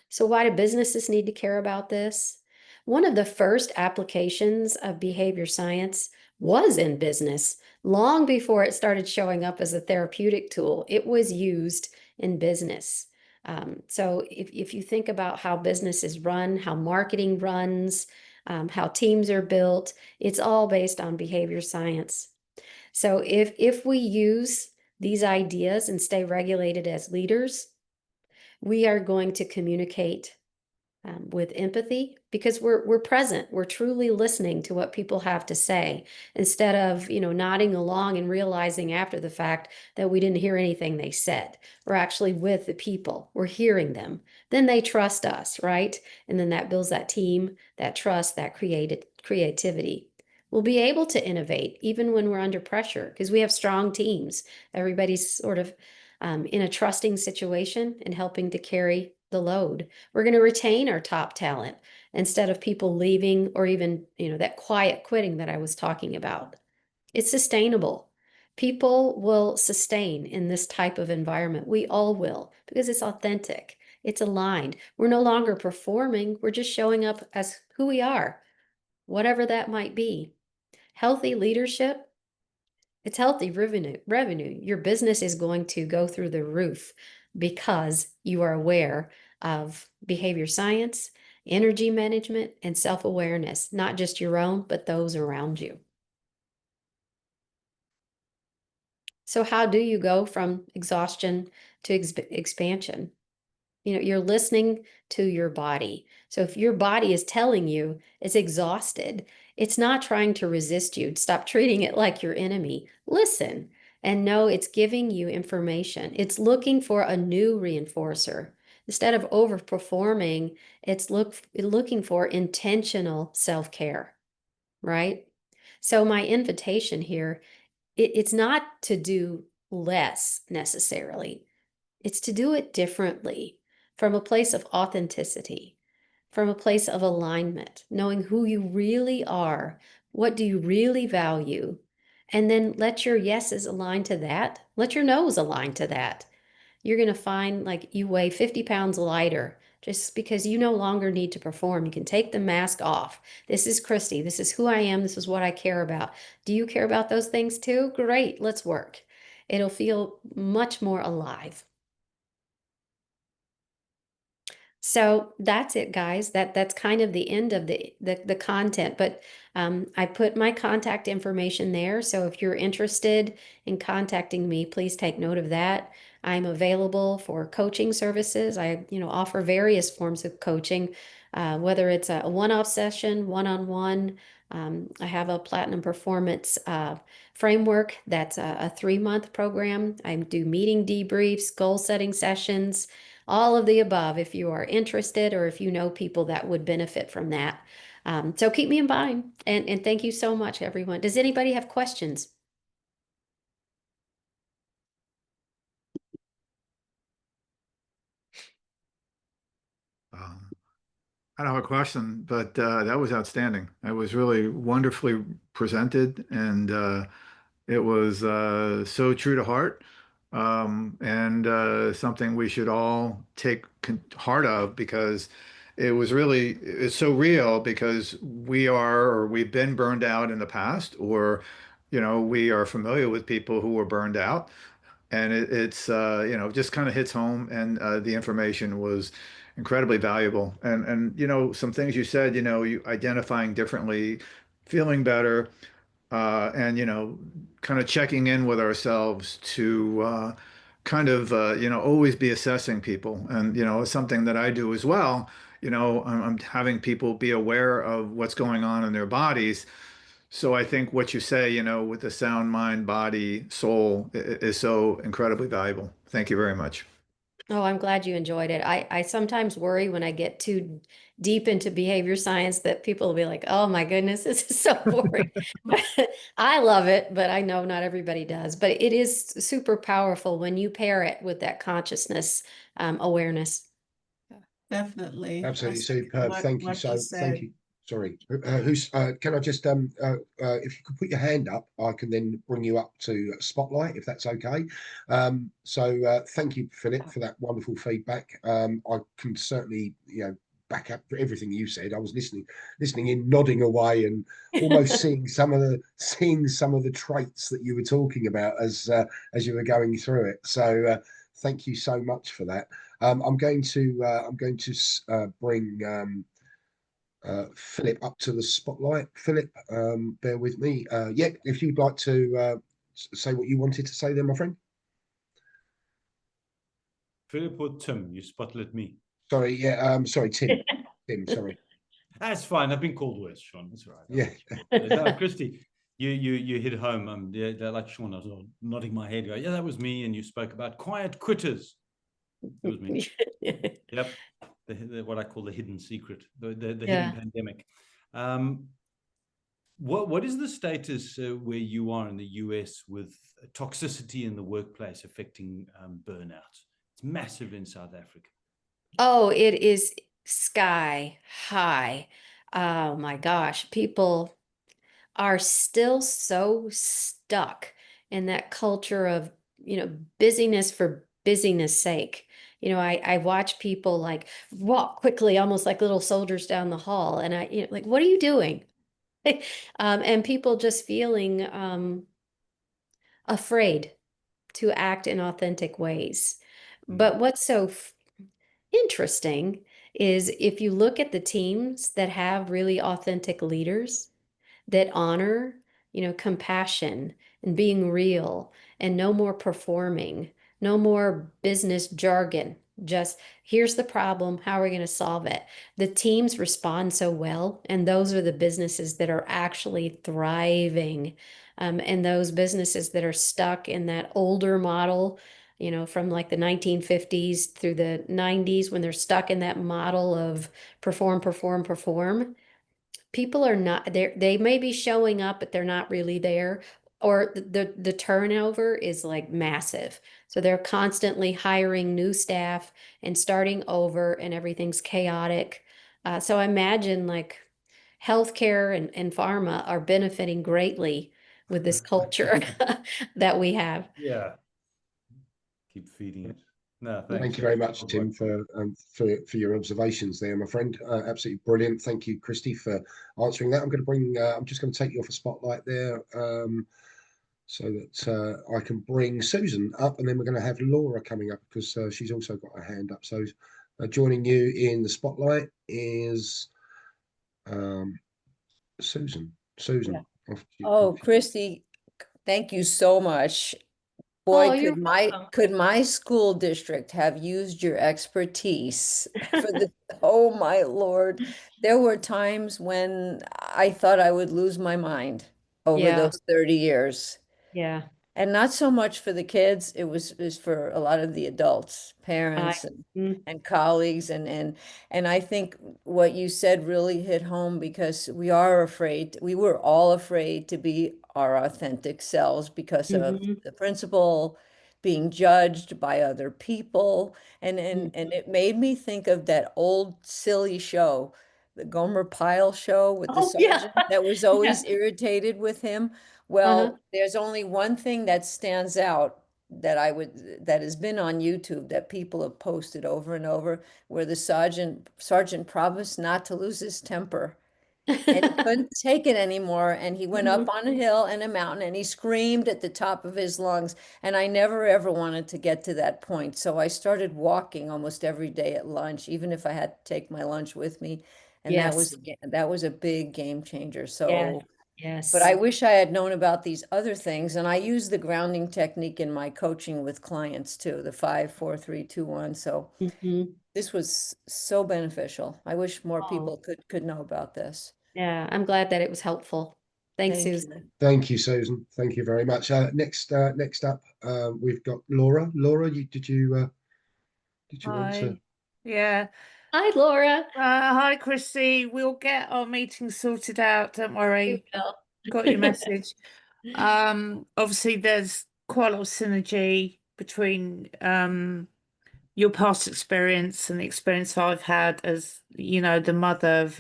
So why do businesses need to care about this? One of the first applications of behavior science was in business. Long before it started showing up as a therapeutic tool, it was used in business. So if you think about how business is run, how marketing runs, how teams are built, it's all based on behavior science. So if we use these ideas and stay regulated as leaders, we are going to communicate with empathy because we're present. We're truly listening to what people have to say instead of nodding along and realizing after the fact that we didn't hear anything they said. We're actually with the people. We're hearing them. Then they trust us, right? And then that builds that team, that trust, that creativity. We'll be able to innovate even when we're under pressure because we have strong teams. Everybody's sort of in a trusting situation and helping to carry the load. We're going to retain our top talent instead of people leaving or even, that quiet quitting that I was talking about. It's sustainable. People will sustain in this type of environment. We all will because it's authentic. It's aligned. We're no longer performing. We're just showing up as who we are, whatever that might be. Healthy leadership, it's healthy revenue. Your business is going to go through the roof because you are aware of behavior science, energy management, and self-awareness, not just your own, but those around you. So how do you go from exhaustion to expansion? You're listening to your body. So if your body is telling you it's exhausted, it's not trying to resist you. Stop treating it like your enemy. Listen and know it's giving you information. It's looking for a new reinforcer. Instead of overperforming, it's looking for intentional self-care, right? So my invitation here, it's not to do less necessarily. It's to do it differently from a place of authenticity, from a place of alignment, knowing who you really are, what do you really value, and then let your yeses align to that. Let your no's align to that. You're going to find like you weigh 50 pounds lighter just because you no longer need to perform. You can take the mask off. This is Christy. This is who I am. This is what I care about. Do you care about those things too? Great. Let's work. It'll feel much more alive. So that's it, guys. That's kind of the end of the content. But I put my contact information there. So if you're interested in contacting me, please take note of that. I'm available for coaching services. I offer various forms of coaching, whether it's a one-off session, one-on-one. I have a platinum performance framework that's a 3-month program. I do meeting debriefs, goal setting sessions, all of the above if you are interested or if you know people that would benefit from that. So keep me in mind and thank you so much, everyone. Does anybody have questions? Um, I don't have a question, but that was outstanding. It was really wonderfully presented, and it was so true to heart, and something we should all take heart of because it's so real because we've been burned out in the past, or we are familiar with people who were burned out, and it's just kind of hits home, and the information was incredibly valuable, and some things you said, you identifying differently, feeling better, and, kind of checking in with ourselves to kind of, always be assessing people. And, it's something that I do as well. I'm having people be aware of what's going on in their bodies. So I think what you say, with the sound mind, body, soul is so incredibly valuable. Thank you very much. Oh, I'm glad you enjoyed it. I sometimes worry when I get too deep into behavior science that people will be like, oh my goodness, this is so boring. But I love it, but I know not everybody does. But it is super powerful when you pair it with that consciousness awareness. Definitely. Absolutely That's superb. Thank you. what you Thank said. you. Sorry, can I just if you could put your hand up, I can then bring you up to spotlight if that's okay. Thank you, Philip, for that wonderful feedback. I can certainly back up for everything you said. I was listening in, nodding away, and almost seeing some of the traits that you were talking about as you were going through it. So thank you so much for that. I'm going to bring Philip up to the spotlight. Philip, bear with me. Yeah, if you'd like to say what you wanted to say there, my friend. Philip or Tim, you spotlit me. Sorry, yeah, sorry, Tim. Tim, sorry. That's fine. I've been called worse, Sean. That's all right. Yeah. No, Christi, you hit home. Yeah, like Sean, I was nodding my head. Yeah, that was me. And you spoke about quiet quitters. That was me. Yep. What I call the hidden secret, the hidden pandemic. What is the status where you are in the US with toxicity in the workplace affecting burnout? It's massive in South Africa. Oh, it is sky high. Oh my gosh, people are still so stuck in that culture of, busyness for busyness sake. I watch people like walk quickly, almost like little soldiers down the hall. And like, what are you doing? And people just feeling afraid to act in authentic ways. But what's so interesting is if you look at the teams that have really authentic leaders, that honor, compassion and being real and no more performing, no more business jargon. Just here's the problem. How are we going to solve it? The teams respond so well, and those are the businesses that are actually thriving. And those businesses that are stuck in that older model, from like the 1950s through the 90s, when they're stuck in that model of perform, perform, perform, people are not there. They may be showing up, but they're not really there. Or the turnover is like massive. So they're constantly hiring new staff and starting over, and everything's chaotic. So I imagine like healthcare and pharma are benefiting greatly with this culture that we have. Yeah. Keep feeding it. No, thanks. Thank you very much, Tim, for your observations there, my friend. Absolutely brilliant. Thank you, Christy, for answering that. I'm just going to take you off a spotlight there, so that I can bring Susan up, and then we're going to have Laura coming up because she's also got her hand up. So joining you in the spotlight is Susan. Susan. Yeah. Oh, Christy, thank you so much. Boy, Oh, you're welcome. could my school district have used your expertise for the, oh my Lord. There were times when I thought I would lose my mind over Yeah. those 30 years. Yeah. And not so much for the kids, it was for a lot of the adults, parents and colleagues. And I think what you said really hit home because we were all afraid to be our authentic selves because of the principal being judged by other people. And it made me think of that old silly show, the Gomer Pyle show with the Oh, yeah. sergeant that was always irritated with him. Well, Uh-huh. there's only one thing that stands out that has been on YouTube that people have posted over and over, where the sergeant promised not to lose his temper. And he couldn't take it anymore. And he went up on a hill and a mountain and he screamed at the top of his lungs. And I never ever wanted to get to that point. So I started walking almost every day at lunch, even if I had to take my lunch with me. And Yes. that was a big game changer. Yeah. So Yes. But I wish I had known about these other things. And I use the grounding technique in my coaching with clients too, the 5, 4, 3, 2, 1. So Mhm. this was so beneficial. I wish more Oh. people could know about this. Yeah, I'm glad that it was helpful. Thanks, Thank Susan. you. Thank you, Susan. Thank you very much. Next up, we've got Laura. Laura, did you want to? Hi. Yeah. Hi, Laura. Hi, Christy. We'll get our meeting sorted out. Don't We worry. will. Got your message. Obviously, there's quite a lot of synergy between your past experience and the experience I've had as, the mother of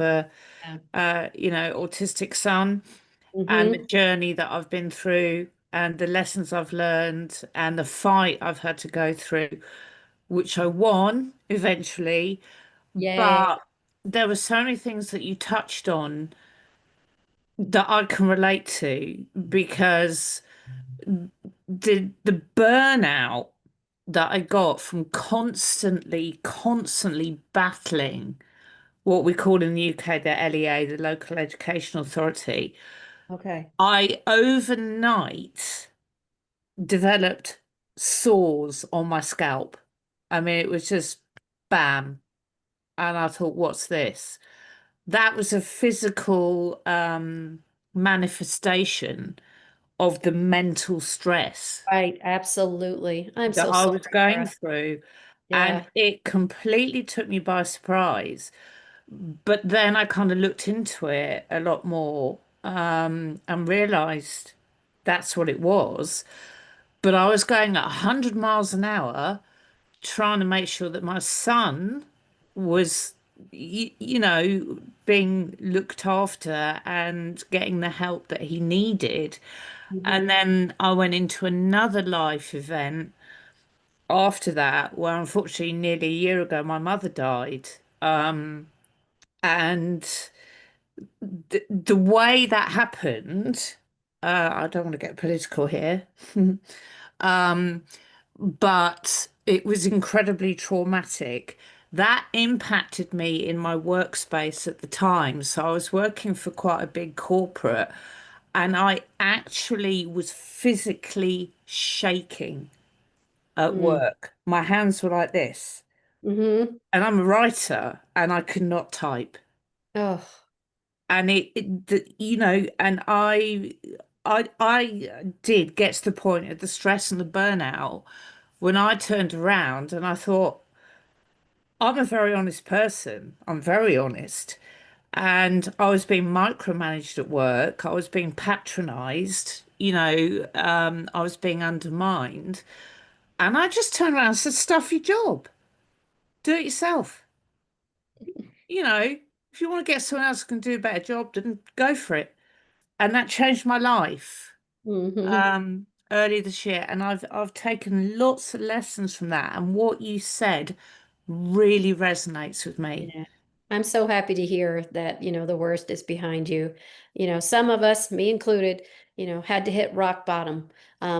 autistic son, and the Mhm. journey that I've been through and the lessons I've learned and the fight I've had to go through, which I won eventually. Yay. But there were so many things that you touched on that I can relate to, because the burnout that I got from constantly battling what we call in the UK the LEA, the Local Education Authority. Okay. I overnight developed sores on my scalp. I mean, it was just bam. And I thought, what's this? That was a physical manifestation of the mental stress Right. Absolutely. I'm that so I sorry, was going Laura. through. Yeah. And it completely took me by surprise. But then I kind of looked into it a lot more, and realized that's what it was. But I was going at 100 miles an hour trying to make sure that my son was, being looked after and getting the help that he needed. And Mhm. then I went into another life event after that, where unfortunately nearly a year ago my mother died. And the way that happened, I don't want to get political here, but it was incredibly traumatic. That impacted me in my workspace at the time. So I was working for quite a big corporate, and I actually was physically shaking at Mm. work. My hands were like this. Mhm. And I'm a writer, and I could not type. Oh. And and I did get to the point of the stress and the burnout when I turned around and I thought, I'm a very honest person. I'm very honest. And I was being micromanaged at work. I was being patronized. I was being undermined. And I just turned around and said, stuff your job. Do it yourself. If you want to get someone else who can do a better job, then go for it. And that changed my life Mhm. early this year. And I've taken lots of lessons from that. And what you said really resonates with me. Yeah. I'm so happy to hear that, the worst is behind you. Some of us, me included, had to hit rock bottom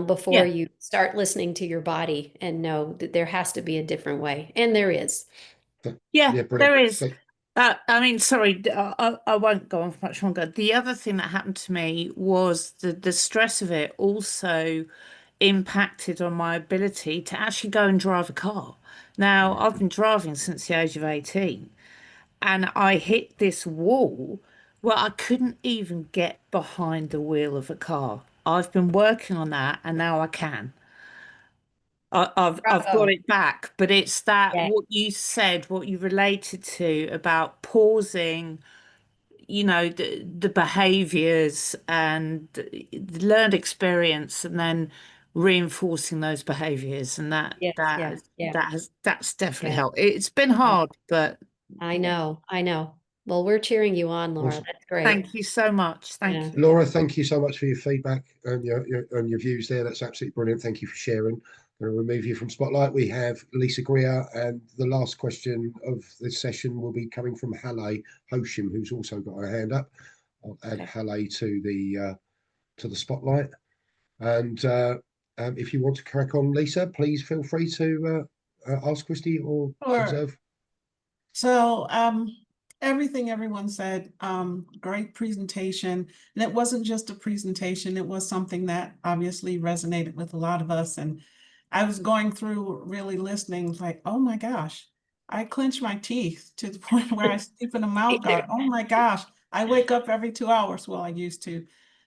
before Yeah. you start listening to your body and know that there has to be a different way. And there is. Yeah, Yeah, brilliant. there is. I mean, sorry, I won't go on for much longer. The other thing that happened to me was the stress of it also impacted on my ability to actually go and drive a car. Now, I've been driving since the age of 18, and I hit this wall where I couldn't even get behind the wheel of a car. I've been working on that, and now I can. I've got Bravo. it back, but it's that Yeah. what you said, what you related to about pausing, the behaviors and the learned experience, and then reinforcing those behaviors, and that Yes. that Yeah. has Yeah. that's definitely Yeah. helped. It's been Yeah. hard, but I yeah. know. I know. Well, we're cheering you on, Laura. Awesome. That's great. Thank you so much. Yeah. Thank you. Laura, thank you so much for your feedback and your views there. That's absolutely brilliant. Thank you for sharing. I'm going to remove you from Spotlight. We have Lisa Greer, and the last question of this session will be coming from Halle Hosham, who's also got her hand up. I'll add Okay. Halle to the Spotlight. And if you want to crack on, Lisa, please feel free to ask Christi or Sure. observe. So everything everyone said. Great presentation. And it wasn't just a presentation, it was something that obviously resonated with a lot of us. And I was going through really listening, like, oh my gosh, I clench my teeth to the point where I sleep in a mouth guard. Oh my gosh, I wake up every 2 hours. Well, I used to.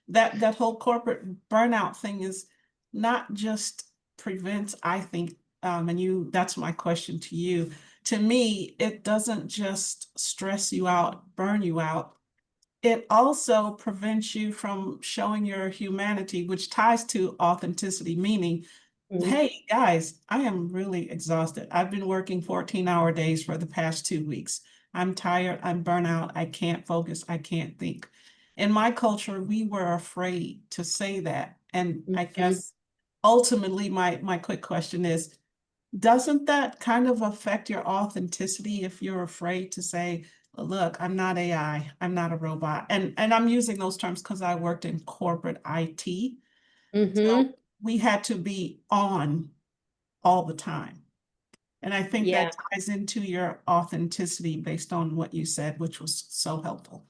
That whole corporate burnout thing is not just prevents, I think, and that's my question to you. To me, it doesn't just stress you out, burn you out. It also prevents you from showing your humanity, which ties to authenticity, meaning, hey guys, I am really exhausted. I've been working 14-hour days for the past 2 weeks. I'm tired, I'm burnt out, I can't focus, I can't think. In my culture, we were afraid to say that. And I guess ultimately my quick question is, doesn't that kind of affect your authenticity if you're afraid to say, look, I'm not AI, I'm not a robot? And I'm using those terms because I worked in corporate IT. So we had to be on all the time. And I think that ties into your authenticity based on what you said, which was so helpful.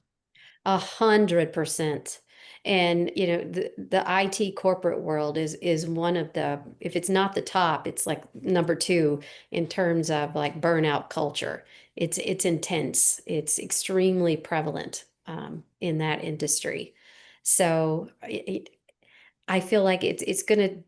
100%. And you know, the IT corporate world is one of the, if it's not the top, it's like number 2 in terms of like burnout culture. It's intense. It's extremely prevalent in that industry. So I feel like it's going to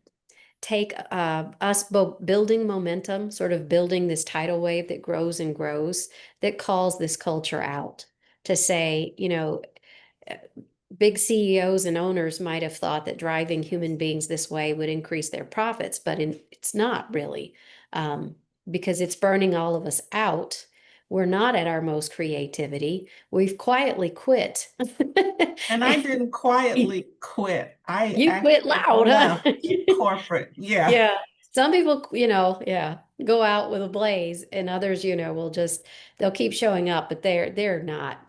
take us building momentum, sort of building this tidal wave that grows and grows, that calls this culture out to say, you know, big CEOs and owners might have thought that driving human beings this way would increase their profits, but it's not really, because it's burning all of us out. We're not at our most creativity. We've quietly quit. And I didn't quietly quit. You quit loud, huh? Corporate, yeah. Yeah. Some people, you know, go out with a blaze, and others, you know, they'll keep showing up, but they're not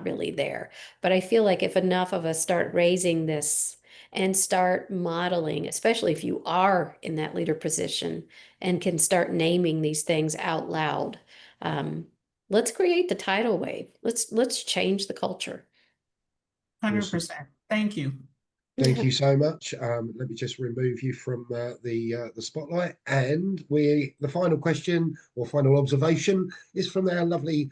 really there. But I feel like if enough of us start raising this and start modeling, especially if you are in that leader position and can start naming these things out loud, let's create the tidal wave. Let's change the culture. 100%. Thank you. Thank you so much. Let me just remove you from the spotlight. And the final question or final observation is from our lovely,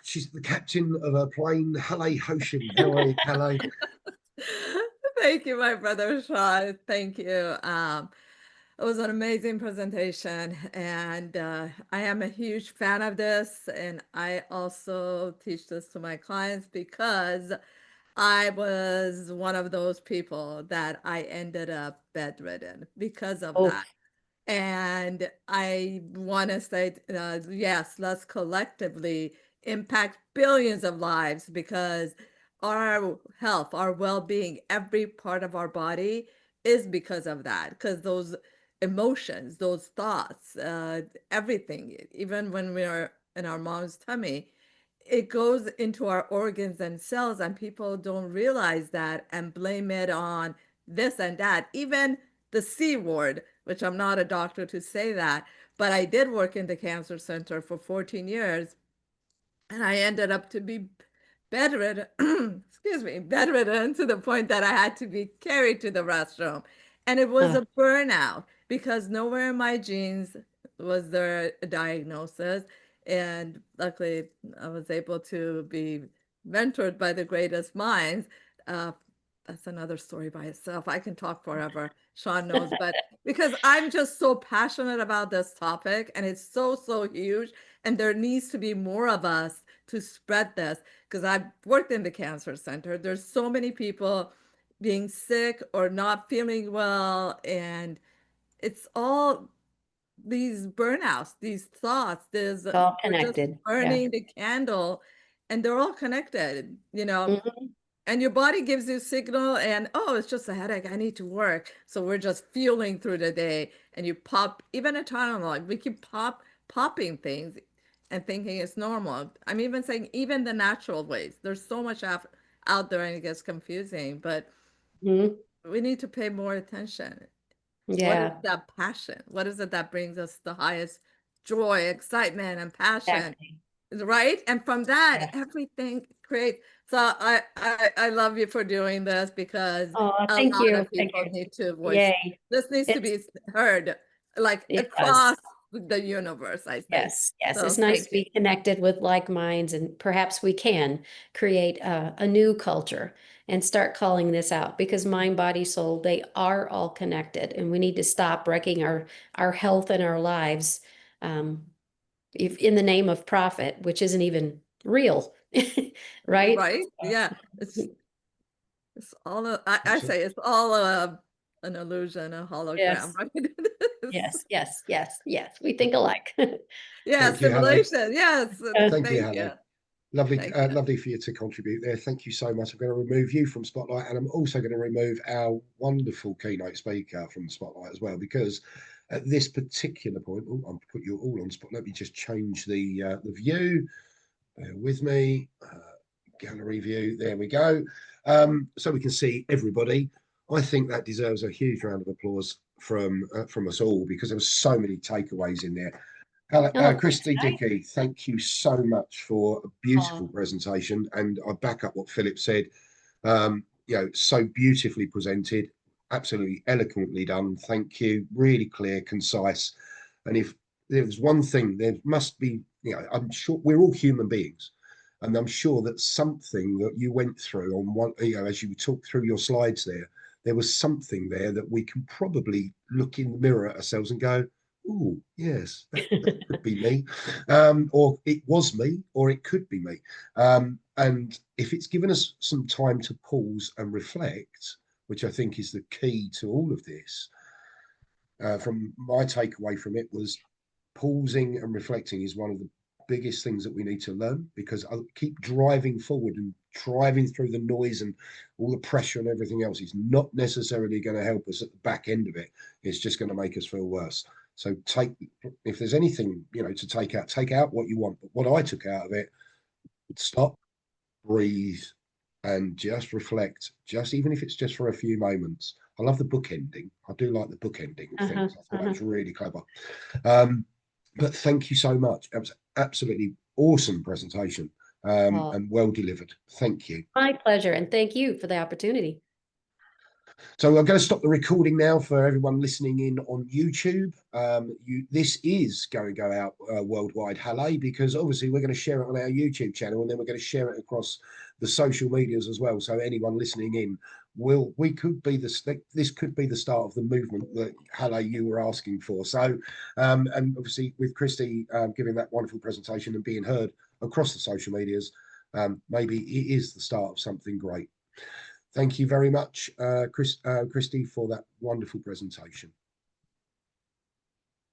she's the captain of a plane, Halle Hoshin. How are you, Halle? Thank you, my brother Sean. Thank you. It was an amazing presentation, and I am a huge fan of this, and I also teach this to my clients because I was one of those people that I ended up bedridden because of that. And I want to say, yes, let's collectively impact billions of lives, because our health, our well-being, every part of our body is because of that, because those emotions, those thoughts, everything, even when we are in our mom's tummy, it goes into our organs and cells, and people don't realize that and blame it on this and that. Even the C word, which I'm not a doctor to say that, but I did work in the cancer center for 14 years, and I ended up to be bedridden, bedridden to the point that I had to be carried to the restroom. And it was a burnout, because nowhere in my genes was there a diagnosis. And luckily, I was able to be mentored by the greatest minds. That's another story by itself. I can talk forever. Sean knows, but because I'm just so passionate about this topic, and it's so, so huge, and there needs to be more of us to spread this, because I've worked in the cancer center. There's so many people being sick or not feeling well, and it's all these burnouts, these thoughts. There's all we're just connected. burning the candle, and they're all connected, you know. And your body gives you signal, and oh, it's just a headache, I need to work. So we're just fueling through the day, and you pop even a Tylenol. We keep popping things and thinking it's normal. I'm even saying even the natural ways. There's so much out there, and it gets confusing, but we need to pay more attention. What is that passion? What is it that brings us the highest joy, excitement, and passion? right? And from that, Yes. everything creates. So I love you for doing this, because Oh, a thank lot you. of Thank people you. need to voice. Yay. This needs to be heard, like It across does. the universe, I think. Yes, yes. So It's nice thank to be connected with like minds, and perhaps we can create a new culture and start calling this out, because mind, body, soul, they are all connected, and we need to stop wrecking our health and our lives if in the name of profit, which isn't even real, right? Right? Yeah. It's all I say it's all an illusion, a hologram, Yes. right? Yes, yes, yes, yes. We think alike. Yeah, Thank you, Hannah. simulation. Yes. Thank you, Thank you. Hannah. Lovely, Thank you. lovely for you to contribute there. Thank you so much. I'm going to remove you from Spotlight, and I'm also going to remove our wonderful keynote speaker from the Spotlight as well, because at this particular point, I'll put you all on Spotlight. Let me just change the view. Bear with me. Gallery view. There we go. So we can see everybody. I think that deserves a huge round of applause from us all, because there were so many takeaways in there. Oh, Christi, thanks, Dickey, thank you so much for a beautiful presentation, and I back up what Philip said. So beautifully presented, absolutely eloquently done. Thank you. Really clear, concise. And if there's one thing, there must be, I'm sure we're all human beings, and I'm sure that something that you went through on one, as you talked through your slides there was something there that we can probably look in the mirror at ourselves and go, oh, yes, that could be me. Or it was me, or it could be me. And if it's given us some time to pause and reflect, which I think is the key to all of this, from my takeaway from it was pausing and reflecting is one of the biggest things that we need to learn, because I keep driving forward and driving through the noise and all the pressure and everything else is not necessarily going to help us at the back end of it. It's just going to make us feel worse. So if there's anything, to take out what you want. But what I took out of it, stop, breathe, and just reflect, even if it's just for a few moments. I love the book ending. I do like the book ending of things. I thought that was really clever. But thank you so much. It was absolutely awesome presentation, and well delivered. Thank you. My pleasure, and thank you for the opportunity. So I'm going to stop the recording now for everyone listening in on YouTube. This is going to go out worldwide, Halle, because obviously we're going to share it on our YouTube channel, and then we're going to share it across the social medias as well. So anyone listening in, this could be the start of the movement that Halle, you were asking for. So, and obviously with Christi giving that wonderful presentation and being heard across the social medias, maybe it is the start of something great. Thank you very much, Christi, for that wonderful presentation.